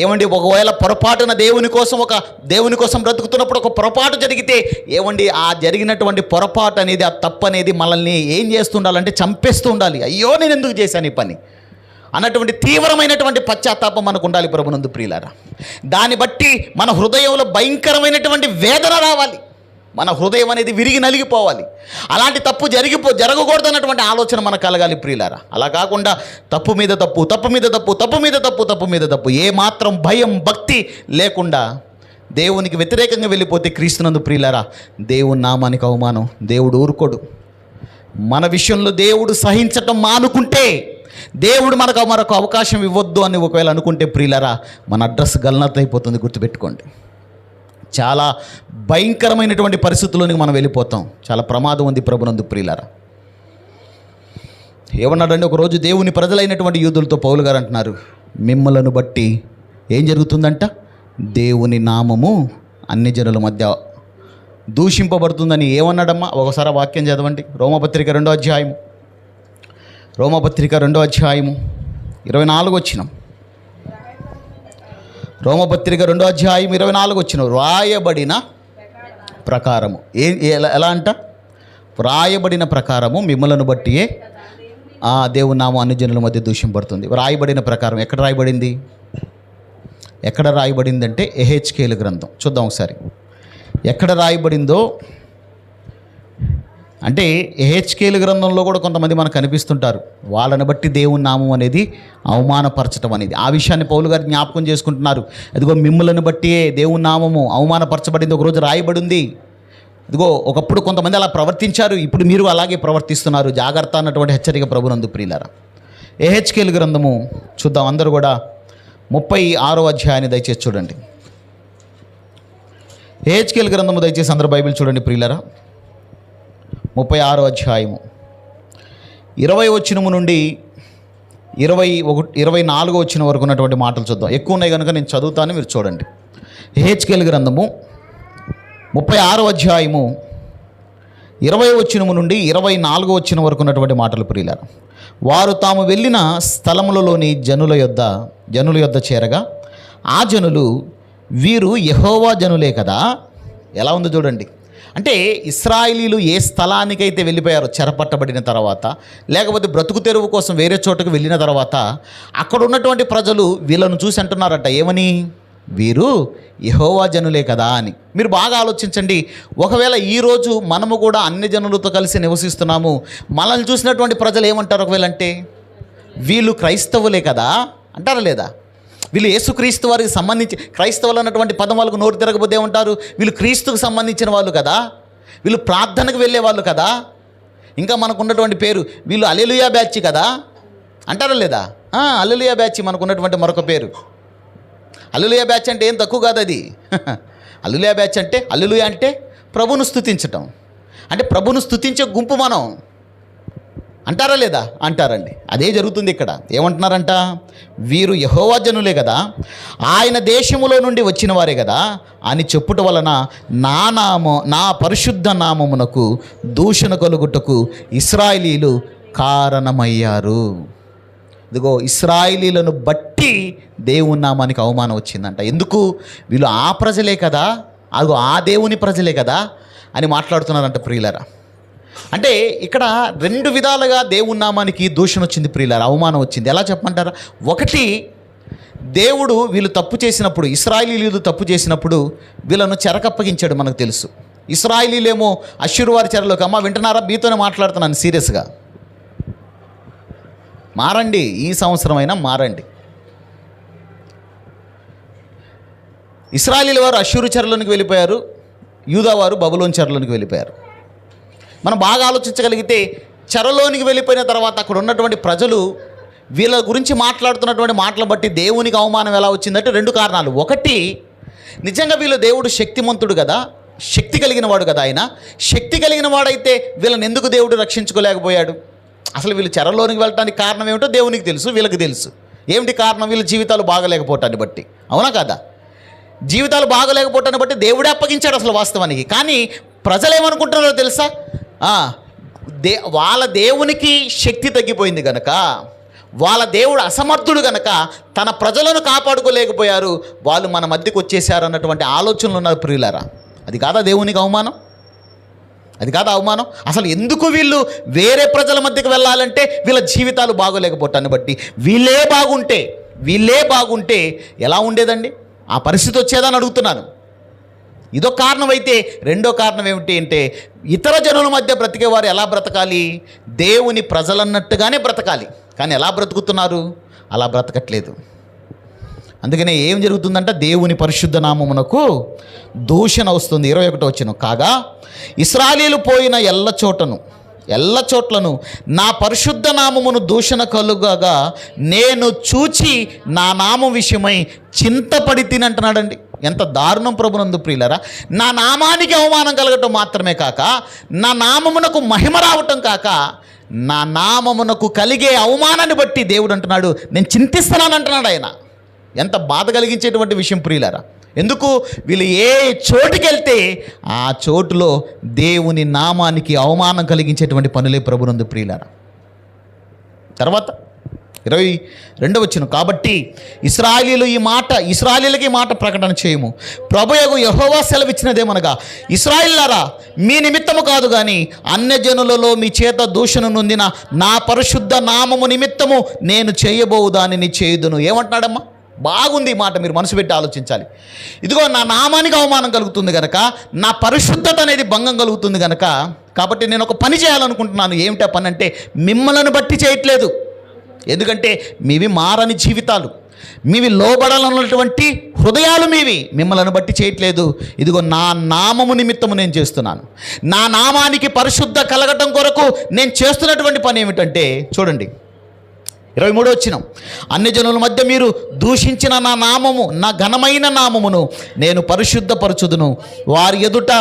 ఏమండి, ఒకవేళ పొరపాటున దేవుని కోసం బ్రతుకుతున్నప్పుడు ఒక పొరపాటు జరిగితే ఏమండి, ఆ జరిగినటువంటి పొరపాటు అనేది, ఆ తప్పు అనేది మనల్ని ఏం చేస్తుండాలంటే చంపేస్తూ ఉండాలి. అయ్యో నేను ఎందుకు చేశాను ఈ పని అన్నటువంటి తీవ్రమైనటువంటి పశ్చాత్తాపం మనకు ఉండాలి ప్రభునందు ప్రియులారా. దాన్ని బట్టి మన హృదయంలో భయంకరమైనటువంటి వేదన రావాలి, మన హృదయం అనేది విరిగి నలిగిపోవాలి. అలాంటి తప్పు జరగకూడదు అన్నటువంటి ఆలోచన మనకు కలగాలి ప్రియులారా. అలా కాకుండా తప్పు మీద తప్పు, తప్పు మీద తప్పు, తప్పు మీద తప్పు, తప్పు మీద తప్పు, ఏ మాత్రం భయం భక్తి లేకుండా దేవునికి వ్యతిరేకంగా వెళ్ళిపోతే క్రీస్తునందు ప్రియులారా దేవుని నామానికి అవమానం. దేవుడు ఊరుకోడు. మన విషయంలో దేవుడు సహించటం మానుకుంటే, దేవుడు మరొక అవకాశం ఇవ్వద్దు అని ఒకవేళ అనుకుంటే ప్రియులారా మన అడ్రస్ గల్నత్ అయిపోతుంది. గుర్తుపెట్టుకోండి, చాలా భయంకరమైనటువంటి పరిస్థితుల్లోనికి మనం వెళ్ళిపోతాం. చాలా ప్రమాదం ఉంది ప్రభునందు ప్రియులారా. ఏమన్నాడంటే, ఒకరోజు దేవుని ప్రజలైనటువంటి యూదులతో పౌలు గారు అంటున్నారు, మిమ్మలను బట్టి ఏం జరుగుతుందంట, దేవుని నామము అన్ని జనుల మధ్య దూషింపబడుతుందని ఏమన్నాడమ్మా? ఒకసారి వాక్యం చదవండి. రోమపత్రిక 2వ అధ్యాయము, రోమపత్రిక 2వ అధ్యాయము 24 వచనం. రోమపత్రిక 2వ అధ్యాయం 24 వచనం. వ్రాయబడిన ప్రకారము ఎలా అంట? వ్రాయబడిన ప్రకారము మిమ్మలను బట్టియే దేవుని నామం అన్ని జనుల మధ్య దూషింపబడుతుంది. వ్రాయబడిన ప్రకారం ఎక్కడ రాయబడింది? ఎక్కడ రాయబడిందంటే ఎహెచ్కేలు గ్రంథం. చూద్దాం ఒకసారి ఎక్కడ రాయబడిందో. అంటే ఎహెచ్కేలు గ్రంథంలో కూడా కొంతమంది మనకు కనిపిస్తుంటారు, వాళ్ళని బట్టి దేవుని నామం అనేది అవమానపరచడం అనేది. ఆ విషయాన్ని పౌలు గారు జ్ఞాపకం చేసుకుంటున్నారు. అదిగో మిమ్మల్ని బట్టి దేవుని నామము అవమానపరచబడింది, ఒకరోజు రాయబడింది. ఇదిగో ఒకప్పుడు కొంతమంది అలా ప్రవర్తించారు, ఇప్పుడు మీరు అలాగే ప్రవర్తిస్తున్నారు, జాగ్రత్త అన్నటువంటి హెచ్చరిక ప్రభునందు ప్రియులారా. ఎహెచ్కేలు గ్రంథము చూద్దాం అందరూ కూడా. 36వ అధ్యాయాన్ని దయచేసి చూడండి. ఎహెచ్కేలు గ్రంథము దయచేసి అందరూ బైబిల్ చూడండి ప్రియులారా. 36వ అధ్యాయము 20వ వచనము నుండి 24వ వచనం వరకు ఉన్నటువంటి మాటలు చూద్దాం. ఎక్కువ ఉన్నాయి కనుక నేను చదువుతాను, మీరు చూడండి. ఎహెచ్కేలు గ్రంథము 36వ అధ్యాయము 20వ వచనము నుండి 24వ వచనం వరకు ఉన్నటువంటి మాటలు ప్రియులారా. వారు తాము వెళ్ళిన స్థలములలోని జనుల యొద్ద చేరగా ఆ జనులు, వీరు యెహోవా జనులే కదా. ఎలా ఉందో చూడండి. అంటే ఇశ్రాయేలీలు ఏ స్థలానికైతే వెళ్ళిపోయారో చెరపట్టబడిన తర్వాత, లేకపోతే బ్రతుకు తెరువు కోసం వేరే చోటుకు వెళ్ళిన తర్వాత, అక్కడ ఉన్నటువంటి ప్రజలు వీళ్ళను చూసి అంటున్నారట, ఏమని? వీరు యెహోవా జనులే కదా అని. మీరు బాగా ఆలోచించండి. ఒకవేళ ఈరోజు మనము కూడా అన్ని జనులతో కలిసి నివసిస్తున్నాము, మనల్ని చూసినటువంటి ప్రజలు ఏమంటారు ఒకవేళ అంటే? వీళ్ళు క్రైస్తవులే కదా అంటారా లేదా? వీళ్ళు యేసుక్రీస్తు వారికి సంబంధించి, క్రైస్తవులు అన్నటువంటి పదం వాళ్ళకు నోరు తిరగబోతే ఏమంటారు? వీళ్ళు క్రీస్తుకు సంబంధించిన వాళ్ళు కదా, వీళ్ళు ప్రార్థనకు వెళ్ళే వాళ్ళు కదా, ఇంకా మనకు ఉన్నటువంటి పేరు వీళ్ళు హల్లెలూయా బ్యాచ్ కదా అంటారా లేదా? హల్లెలూయా బ్యాచ్ మనకు ఉన్నటువంటి మరొక పేరు. హల్లెలూయా బ్యాచ్ అంటే ఏం తక్కువ కాదు అది. హల్లెలూయా బ్యాచ్ అంటే, హల్లెలూయా అంటే ప్రభువును స్తుతించటం, అంటే ప్రభువును స్తుతించే గుంపు మనం అంటారా లేదా? అంటారండి. అదే జరుగుతుంది ఇక్కడ. ఏమంటున్నారంట? వీరు యెహోవా జనులే కదా, ఆయన దేశములో నుండి వచ్చిన వారే కదా అని చెప్పుట వలన నా పరిశుద్ధ నామమునకు దూషణ కలుగుటకు ఇశ్రాయేలీలు కారణమయ్యారు. ఇదిగో ఇశ్రాయేలీలను బట్టి దేవుని నామానికి అవమానం వచ్చిందంట. ఎందుకు? వీళ్ళు ఆ ప్రజలే కదా, అదిగో ఆ దేవుని ప్రజలే కదా అని మాట్లాడుతున్నారంట ప్రియులరా. అంటే ఇక్కడ రెండు విధాలుగా దేవుని నామానికి దూషణ వచ్చింది ప్రియులారా, అవమానం వచ్చింది. ఎలా చెప్పమంటారా? ఒకటి, దేవుడు వీళ్ళు తప్పు చేసినప్పుడు, ఇశ్రాయేలీయులు తప్పు చేసినప్పుడు వీళ్ళను చెరకప్పగించాడు. మనకు తెలుసు, ఇశ్రాయేలీలేమో అష్షూరు వారి చెరలోకి. అమ్మ వింటున్నారా? మీతోనే మాట్లాడుతున్నాను సీరియస్గా. మారండి, ఈ సంవత్సరం అయినా మారండి. ఇశ్రాయేలీల వారు అష్షూరు చెరలోనికి వెళ్ళిపోయారు, యూదా వారు బబులోను చెరలోనికి వెళ్ళిపోయారు. మనం బాగా ఆలోచించగలిగితే చెరలోనికి వెళ్ళిపోయిన తర్వాత అక్కడ ఉన్నటువంటి ప్రజలు వీళ్ళ గురించి మాట్లాడుతున్నటువంటి మాటలు బట్టి దేవునికి అవమానం ఎలా వచ్చిందంటే రెండు కారణాలు. ఒకటి, నిజంగా వీళ్ళు దేవుడు శక్తిమంతుడు కదా, శక్తి కలిగిన వాడు కదా. ఆయన శక్తి కలిగిన వాడైతే వీళ్ళని ఎందుకు దేవుడు రక్షించుకోలేకపోయాడు? అసలు వీళ్ళు చెరలోనికి వెళ్ళడానికి కారణం ఏమిటో దేవునికి తెలుసు, వీళ్ళకి తెలుసు. ఏమిటి కారణం? వీళ్ళ జీవితాలు బాగలేకపోవటాన్ని బట్టి. అవునా కదా? జీవితాలు బాగలేకపోవటాన్ని బట్టి దేవుడే అప్పగించాడు అసలు వాస్తవానికి. కానీ ప్రజలు ఏమనుకుంటున్నారో తెలుసా? వాళ్ళ దేవునికి శక్తి తగ్గిపోయింది కనుక, వాళ్ళ దేవుడు అసమర్థుడు కనుక తన ప్రజలను కాపాడుకోలేకపోయారు, వాళ్ళు మన మధ్యకు వచ్చేసారు అన్నటువంటి ఆలోచనలు ఉన్నారు ప్రియులారా. అది కాదా దేవునికి అవమానం? అది కాదా అవమానం? అసలు ఎందుకు వీళ్ళు వేరే ప్రజల మధ్యకు వెళ్ళాలంటే వీళ్ళ జీవితాలు బాగోలేకపోవటాన్ని బట్టి. వీళ్ళే బాగుంటే ఎలా ఉండేదండి? ఆ పరిస్థితి వచ్చేదని అడుగుతున్నాను. ఇదో కారణం అయితే, రెండో కారణం ఏమిటి అంటే, ఇతర జనుల మధ్య బ్రతికేవారు ఎలా బ్రతకాలి? దేవుని ప్రజలన్నట్టుగానే బ్రతకాలి. కానీ ఎలా బ్రతుకుతున్నారు? అలా బ్రతకట్లేదు. అందుకనే ఏం జరుగుతుందంటే దేవుని పరిశుద్ధ నామమునకు దూషణ వస్తుంది. 21వ వచనం, కాగా ఇశ్రాయేలీయులు పోయిన ఎల్ల చోట్లను నా పరిశుద్ధ నామమును దూషణ కలుగగా నేను చూచి నా నామం విషయమై చింతపడి తినంటున్నాడండి. ఎంత దారుణం ప్రభునందు ప్రియులరా! నా నామానికి అవమానం కలగటం మాత్రమే కాక, నా నామమునకు మహిమ రావటం కాక, నా నామమునకు కలిగే అవమానాన్ని బట్టి దేవుడు అంటున్నాడు నేను చింతిస్తున్నాను అంటున్నాడు ఆయన. ఎంత బాధ కలిగించేటువంటి విషయం ప్రియులరా! ఎందుకు? వీళ్ళు ఏ చోటుకి వెళ్తే ఆ చోటులో దేవుని నామానికి అవమానం కలిగించేటువంటి పనులే ప్రభునందు ప్రియులారా. తర్వాత 22వ వచనం, కాబట్టి ఇశ్రాయేలీయులకి ఈ మాట ప్రకటన చేయము. ప్రభుయగు యెహోవా సెలవిచ్చినదేమనగా, ఇశ్రాయేలులారా, మీ నిమిత్తము కాదు కానీ అన్యజనులలో మీ చేత దూషణ నొందిన నా పరిశుద్ధ నామము నిమిత్తము నేను చేయబోవు దానిని చేయుదును. ఏమంటున్నాడమ్మా? బాగుంది ఈ మాట, మీరు మనసు పెట్టి ఆలోచించాలి. ఇదిగో నా నామానికి అవమానం కలుగుతుంది కనుక, నా పరిశుద్ధత అనేది భంగం కలుగుతుంది కనుక, కాబట్టి నేను ఒక పని చేయాలనుకుంటున్నాను. ఏమిటా పని అంటే, మిమ్మల్ని బట్టి చేయట్లేదు. ఎందుకంటే మీవి మారని జీవితాలు, మీవి లోబడాలన్నటువంటి హృదయాలు మీవి, మిమ్మల్ని బట్టి చేయట్లేదు. ఇదిగో నా నామము నిమిత్తము నేను చేస్తున్నాను. నా నామానికి పరిశుద్ధ కలగటం కొరకు నేను చేస్తున్నటువంటి పని ఏమిటంటే, చూడండి 23వ వచనం, అన్ని జనుల మధ్య మీరు దూషించిన నా నామము, నా ఘనమైన నామమును నేను పరిశుద్ధపరచుదును. వారి ఎదుట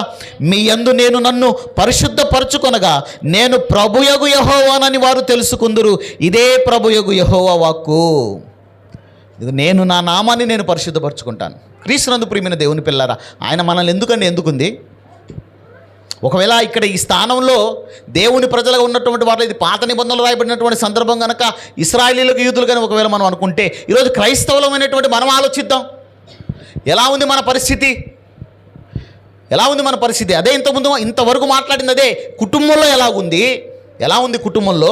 మీ యందు నేను నన్ను పరిశుద్ధపరచుకొనగా నేను ప్రభుయగు యెహోవానని వారు తెలుసుకుందురు. ఇదే ప్రభుయగు యెహోవా వాక్కు. నేను నా నామాన్ని నేను పరిశుద్ధపరచుకుంటాను. క్రీస్తునందు ప్రియమైన దేవుని పిల్లారా, ఆయన మనల్ని ఎందుకుంది? ఒకవేళ ఇక్కడ ఈ స్థానంలో దేవుని ప్రజలుగా ఉన్నటువంటి వారు, ఇది పాత నిబంధనలు రాయబడినటువంటి సందర్భం కనుక ఇశ్రాయేలీయులకు యూదులు కానీ ఒకవేళ మనం అనుకుంటే, ఈరోజు క్రైస్తవులమైనటువంటి మనం ఆలోచిద్దాం. ఎలా ఉంది మన పరిస్థితి? అదే ఇంతవరకు మాట్లాడింది అదే. కుటుంబంలో ఎలా ఉంది కుటుంబంలో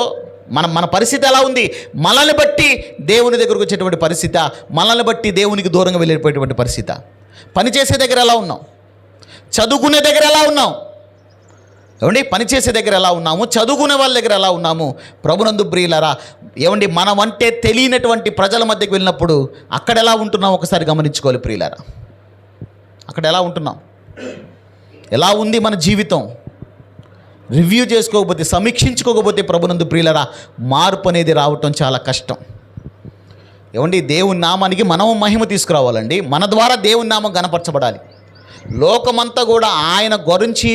మన పరిస్థితి ఎలా ఉంది? మనల్ని బట్టి దేవుని దగ్గరకు వచ్చేటువంటి పరిస్థితి, మనల్ని బట్టి దేవునికి దూరంగా వెళ్ళిపోయేటువంటి పరిస్థితి. పనిచేసే దగ్గర ఎలా ఉన్నాం? చదువుకునే దగ్గర ఎలా ఉన్నాం? ఏమండి, పనిచేసే దగ్గర ఎలా ఉన్నాము? చదువుకునే వాళ్ళ దగ్గర ఎలా ఉన్నాము? ప్రభునందు ప్రియులారా, ఏమండి, మనం అంటే తెలియనటువంటి ప్రజల మధ్యకి వెళ్ళినప్పుడు అక్కడ ఎలా ఉంటున్నాం ఒకసారి గమనించుకోవాలి ప్రియులారా. అక్కడ ఎలా ఉంటున్నాం? ఎలా ఉంది మన జీవితం? రివ్యూ చేసుకోకపోతే, సమీక్షించుకోకపోతే ప్రభునందు ప్రియులారా, మార్పు అనేది రావటం చాలా కష్టం. ఏమండి, దేవుని నామానికి మనం మహిమ తీసుకురావాలండి. మన ద్వారా దేవుని నామం గణపరచబడాలి. లోకమంతా కూడా ఆయన గురించి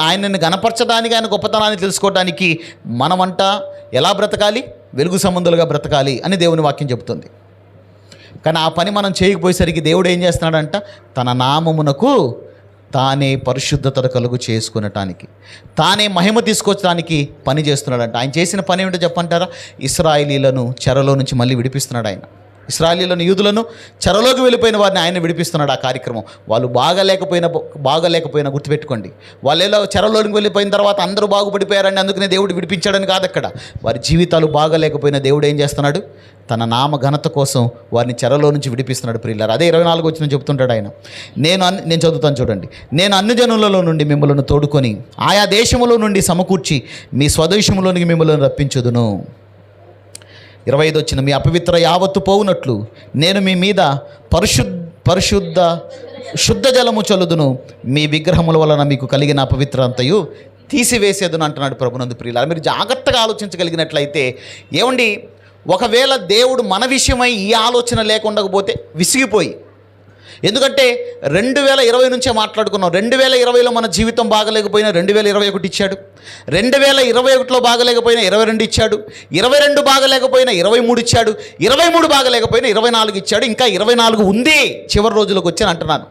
ఆయనని గణపరచడానికి, ఆయన గొప్పతనాన్ని తెలుసుకోవడానికి మనమంట ఎలా బ్రతకాలి? వెలుగు సంబంధులుగా బ్రతకాలి అని దేవుని వాక్యం చెబుతుంది. కానీ ఆ పని మనం చేయకపోయేసరికి దేవుడు ఏం చేస్తున్నాడంట? తన నామమునకు తానే పరిశుద్ధత కలుగు చేసుకునటానికి, తానే మహిమ తీసుకొచ్చడానికి పని చేస్తున్నాడంట. ఆయన చేసిన పని ఏమిటో చెప్పంటారా? ఇశ్రాయేలీలను చెరలో నుంచి మళ్ళీ విడిపిస్తున్నాడు ఆయన. ఇశ్రాయేలీయులను, యూదులను, చెరలోకి వెళ్ళిపోయిన వారిని ఆయన విడిపిస్తున్నాడు. ఆ కార్యక్రమం వాళ్ళు బాగాలేకపోయినా గుర్తుపెట్టుకోండి, వాళ్ళు చెరలోకి వెళ్ళిపోయిన తర్వాత అందరూ బాగుపడిపోయారని అందుకనే దేవుడు విడిపించాడని కాదు. అక్కడ వారి జీవితాలు బాగాలేకపోయినా దేవుడు ఏం చేస్తున్నాడు? తన నామ ఘనత కోసం వారిని చెరలో నుంచి విడిపిస్తున్నాడు. ప్రియులారా, అదే 24 వచ్చిన చెప్తుంటాడు ఆయన. నేను చదువుతాను చూడండి. నేను అన్ని జనులలో నుండి మిమ్మల్ని తోడుకొని ఆయా దేశములో నుండి సమకూర్చి మీ స్వదేశంలోనికి మిమ్మల్ని రప్పించుదును. 25 వచ్చిన మీ అపవిత్ర యావత్తు పోవునట్లు నేను మీ మీద శుద్ధ జలము చల్లుదును, మీ విగ్రహముల వలన మీకు కలిగిన అపవిత్ర అంతయు తీసివేసేదును అంటున్నాడు ప్రభునందు ప్రియులారా. మీరు జాగ్రత్తగా ఆలోచించగలిగినట్లయితే ఏమండి, ఒకవేళ దేవుడు మన విషయమై ఈ ఆలోచన లేకుండా పోతే విసిగిపోయి, ఎందుకంటే 2020 నుంచే మాట్లాడుకున్నాం. 2020లో మన జీవితం బాగలేకపోయినా 2021 ఇచ్చాడు, 2021లో బాగలేకపోయినా 22 ఇచ్చాడు, 22 బాగలేకపోయినా 23 ఇచ్చాడు, 23 బాగలేకపోయినా 24 ఇచ్చాడు, ఇంకా 24 ఉంది చివరి రోజులకు వచ్చి అంటున్నాను.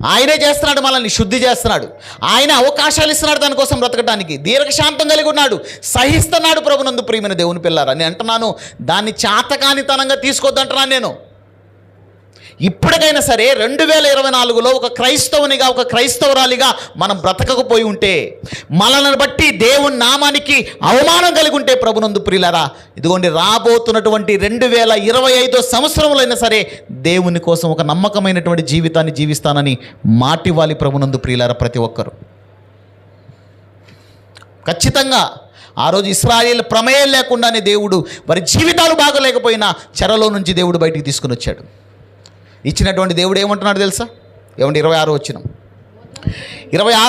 ఆయనే చేస్తున్నాడు, మనల్ని శుద్ధి చేస్తున్నాడు, ఆయన అవకాశాలు ఇస్తున్నాడు దానికోసం బ్రతకడానికి. దీర్ఘశాంతం కలిగి ఉన్నాడు, సహిస్తున్నాడు ప్రభునందు ప్రియమైన దేవుని పిల్లారా. నేను అంటున్నాను, దాన్ని చాతకానితనంగా తీసుకోవద్దంటున్నాను నేను. ఇప్పటికైనా సరే 2024లో ఒక క్రైస్తవునిగా, ఒక క్రైస్తవురాలిగా మనం బ్రతకకపోయి ఉంటే, మనల్ని బట్టి దేవుని నామానికి అవమానం కలిగి ఉంటే ప్రభునందు ప్రియులారా, ఇదిగోండి రాబోతున్నటువంటి 2025 సంవత్సరంలో అయినా సరే దేవుని కోసం ఒక నమ్మకమైనటువంటి జీవితాన్ని జీవిస్తానని మాటివ్వాలి ప్రభునందు ప్రియులారా ప్రతి ఒక్కరు. ఖచ్చితంగా ఆ రోజు ఇశ్రాయేలు ప్రమేయం లేకుండానే దేవుడు వారి జీవితాలు బాగలేకపోయినా చెరలో నుంచి దేవుడు బయటికి తీసుకుని వచ్చాడు. ఇచ్చినటువంటి దేవుడు ఏమంటున్నాడు తెలుసా? ఏమంటే 26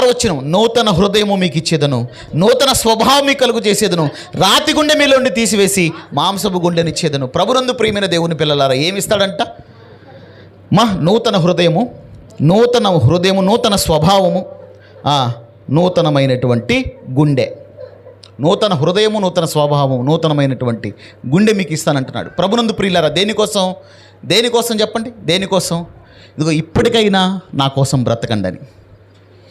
వచ్చిన నూతన హృదయము మీకు ఇచ్చేదను, నూతన స్వభావం మీకు కలుగు చేసేదను, రాతి గుండె మీలోండి తీసివేసి మాంసపు గుండెనిచ్చేదను. ప్రభునందు ప్రియమైన దేవుని పిల్లలారా, ఏమిస్తాడంట? నూతన హృదయము, నూతన స్వభావము, నూతనమైనటువంటి గుండె. నూతన హృదయము, నూతన స్వభావము, నూతనమైనటువంటి గుండె మీకు ఇస్తానంటున్నాడు. ప్రభునందు ప్రియులారా, దేనికోసం చెప్పండి? దేనికోసం? ఇదిగో ఇప్పటికైనా నా కోసం బ్రతకండి అని.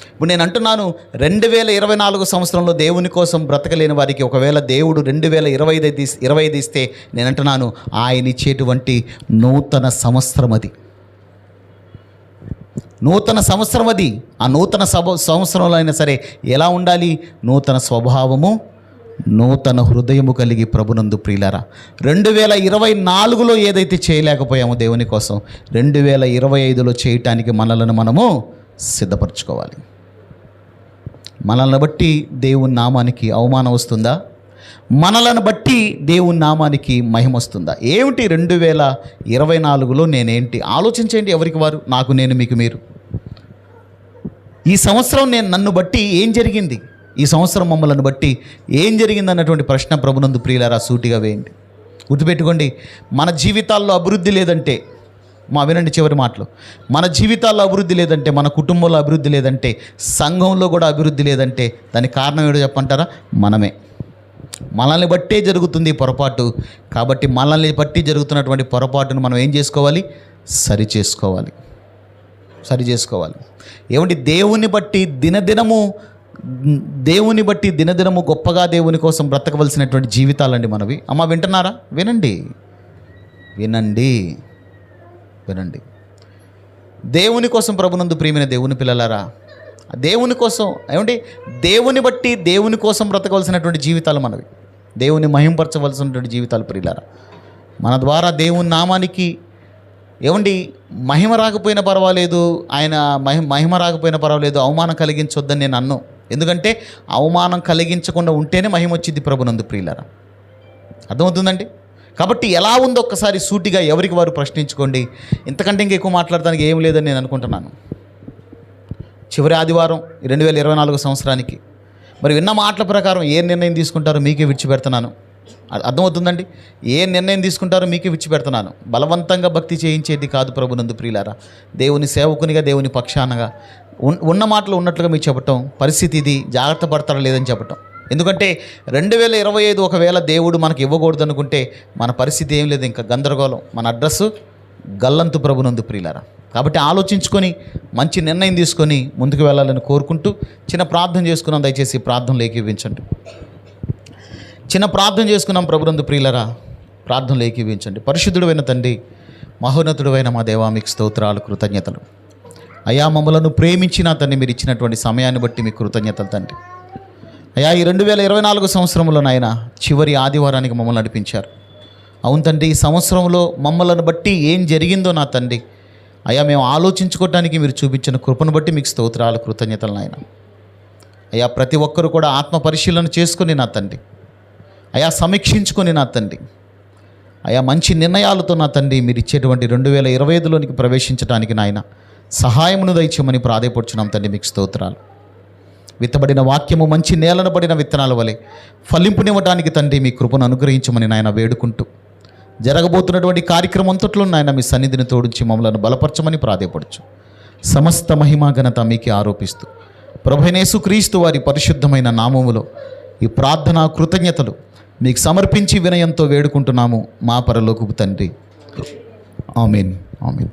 ఇప్పుడు నేను అంటున్నాను, 2024 సంవత్సరంలో దేవుని కోసం బ్రతకలేని వారికి ఒకవేళ దేవుడు 2025 ఇస్తే నేను అంటున్నాను, ఆయన ఇచ్చేటువంటి నూతన సంవత్సరం అది. నూతన సంవత్సరం అది. ఆ నూతన సంవత్సరంలో అయినా సరే ఎలా ఉండాలి? నూతన స్వభావము, నూతన హృదయము కలిగి ప్రభునందు ప్రియులారా, 2024లో ఏదైతే చేయలేకపోయామో దేవుని కోసం, 2025లో చేయటానికి మనము సిద్ధపరచుకోవాలి. మనల్ని బట్టి దేవుని నామానికి అవమానం వస్తుందా? మనలను బట్టి దేవుని నామానికి మహిమ వస్తుందా? ఏమిటి 2024లో నేనేంటి? ఆలోచించండి, ఎవరికి వారు, నాకు నేను, మీకు మీరు. ఈ సంవత్సరం నన్ను బట్టి ఏం జరిగింది? ఈ సంవత్సరం మమ్మల్ని బట్టి ఏం జరిగింది అన్నటువంటి ప్రశ్న ప్రభునందు ప్రియులారా సూటిగా వేయండి. గుర్తుపెట్టుకోండి, మన జీవితాల్లో అభివృద్ధి లేదంటే, వినండి చివరి మాటలు, మన జీవితాల్లో అభివృద్ధి లేదంటే, మన కుటుంబంలో అభివృద్ధి లేదంటే, సంఘంలో కూడా అభివృద్ధి లేదంటే దానికి కారణం ఏదో చెప్పంటారా? మనల్ని బట్టే జరుగుతుంది పొరపాటు. కాబట్టి మనల్ని బట్టి జరుగుతున్నటువంటి పొరపాటును మనం ఏం చేసుకోవాలి? సరి చేసుకోవాలి. ఏమంటే దేవుని బట్టి దినదినము గొప్పగా దేవుని కోసం బ్రతకవలసినటువంటి జీవితాలండి మనవి. అమ్మ వింటున్నారా? వినండి. దేవుని కోసం ప్రభునందు ప్రియమైన దేవుని పిల్లలారా, దేవుని కోసం ఏమంటే దేవుని బట్టి దేవుని కోసం బ్రతకవలసినటువంటి జీవితాలు మనవి. దేవుని మహింపరచవలసినటువంటి జీవితాలు ప్రియులారా. మన ద్వారా దేవుని నామానికి ఏమండి మహిమ రాకపోయినా పర్వాలేదు, ఆయన మహిమ రాకపోయినా పర్వాలేదు, అవమానం కలిగించొద్దని నేను అన్ను. ఎందుకంటే అవమానం కలిగించకుండా ఉంటేనే మహిమ వచ్చింది ప్రభునందు ప్రియులారా. అర్థమవుతుందండి? కాబట్టి ఎలా ఉందో ఒక్కసారి సూటిగా ఎవరికి వారు ప్రశ్నించుకోండి. ఇంతకంటే ఇంకా ఎక్కువ మాట్లాడడానికి ఏం లేదని నేను అనుకుంటున్నాను. చివరి ఆదివారం 2024 సంవత్సరానికి మరి విన్న మాటల ప్రకారం ఏ నిర్ణయం తీసుకుంటారో మీకే విడిచిపెడుతున్నాను. అర్థమవుతుందండి? ఏ నిర్ణయం తీసుకుంటారో మీకే విడిచిపెడుతున్నాను. బలవంతంగా భక్తి చేయించేది కాదు ప్రభునందు ప్రియులారా. దేవుని సేవకునిగా, దేవుని పక్షానగా ఉన్న మాటలు ఉన్నట్లుగా మీకు చెప్పటం, పరిస్థితి ఇది, జాగ్రత్త పడతారా లేదని చెప్పటం. ఎందుకంటే 2025 ఒకవేళ దేవుడు మనకి ఇవ్వకూడదు అనుకుంటే మన పరిస్థితి ఏం లేదు, ఇంకా గందరగోళం. మన అడ్రస్సు గల్లంతు ప్రభునందు ప్రియులారా. కాబట్టి ఆలోచించుకొని మంచి నిర్ణయం తీసుకొని ముందుకు వెళ్ళాలని కోరుకుంటూ చిన్న ప్రార్థన చేసుకున్నాం. దయచేసి ప్రార్థనలు ఏకీవించండి. చిన్న ప్రార్థన చేసుకున్నాం ప్రభునందు ప్రియులారా. ప్రార్థనలు ఏకీవించండి. పరిశుద్ధుడైన తండ్రి, మహోన్నతుడైన మా దేవా, మీకు స్తోత్రాలు, కృతజ్ఞతలు. అయా, మమ్మలను ప్రేమించిన తండ్రి, మీరు ఇచ్చినటువంటి సమయాన్ని బట్టి మీకు కృతజ్ఞతలు తండ్రి. అయా, ఈ 2024 సంవత్సరంలోనైనా చివరి ఆదివారానికి మమ్మల్ని నడిపించారు. అవును తండ్రి, ఈ సంవత్సరంలో మమ్మల్ని బట్టి ఏం జరిగిందో నా తండ్రి, అయా మేము ఆలోచించుకోవటానికి మీరు చూపించిన కృపను బట్టి మీకు స్తోత్రాలు, కృతజ్ఞతలు నాయన. అయా, ప్రతి ఒక్కరు కూడా ఆత్మ పరిశీలన చేసుకుని నా తండ్రి, అయా సమీక్షించుకొని నా తండ్రి, అయా మంచి నిర్ణయాలతో నా తండ్రి మీరు ఇచ్చేటువంటి 2025లోనికి ప్రవేశించడానికి నాయన సహాయమును దయచేయమని ప్రాధేయపడుచున్నాం తండ్రి. మీకు స్తోత్రాలు. విత్తబడిన వాక్యము మంచి నేలను పడిన విత్తనాల వలె ఫలింపునివ్వడానికి తండ్రి మీ కృపను అనుగ్రహించమని నాయన వేడుకుంటూ, జరగబోతున్నటువంటి కార్యక్రమం అంతట్లో నాయన మీ సన్నిధిని తోడించి మమ్మల్ని బలపరచమని ప్రాధేయపడుచు. సమస్త మహిమా ఘనత మీకే ఆరోపిస్తూ ప్రభువైన యేసుక్రీస్తు వారి పరిశుద్ధమైన నామములో ఈ ప్రార్థన కృతజ్ఞతలు మీకు సమర్పించి వినయంతో వేడుకుంటున్నాము మా పరలోకపు తండ్రి. ఆమేన్, ఆమేన్.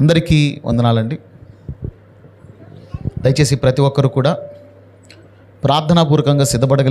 అందరికీ వందనాలండి. దయచేసి ప్రతి ఒక్కరు కూడా ప్రార్థనాపూర్వకంగా సిద్ధపడగలిగి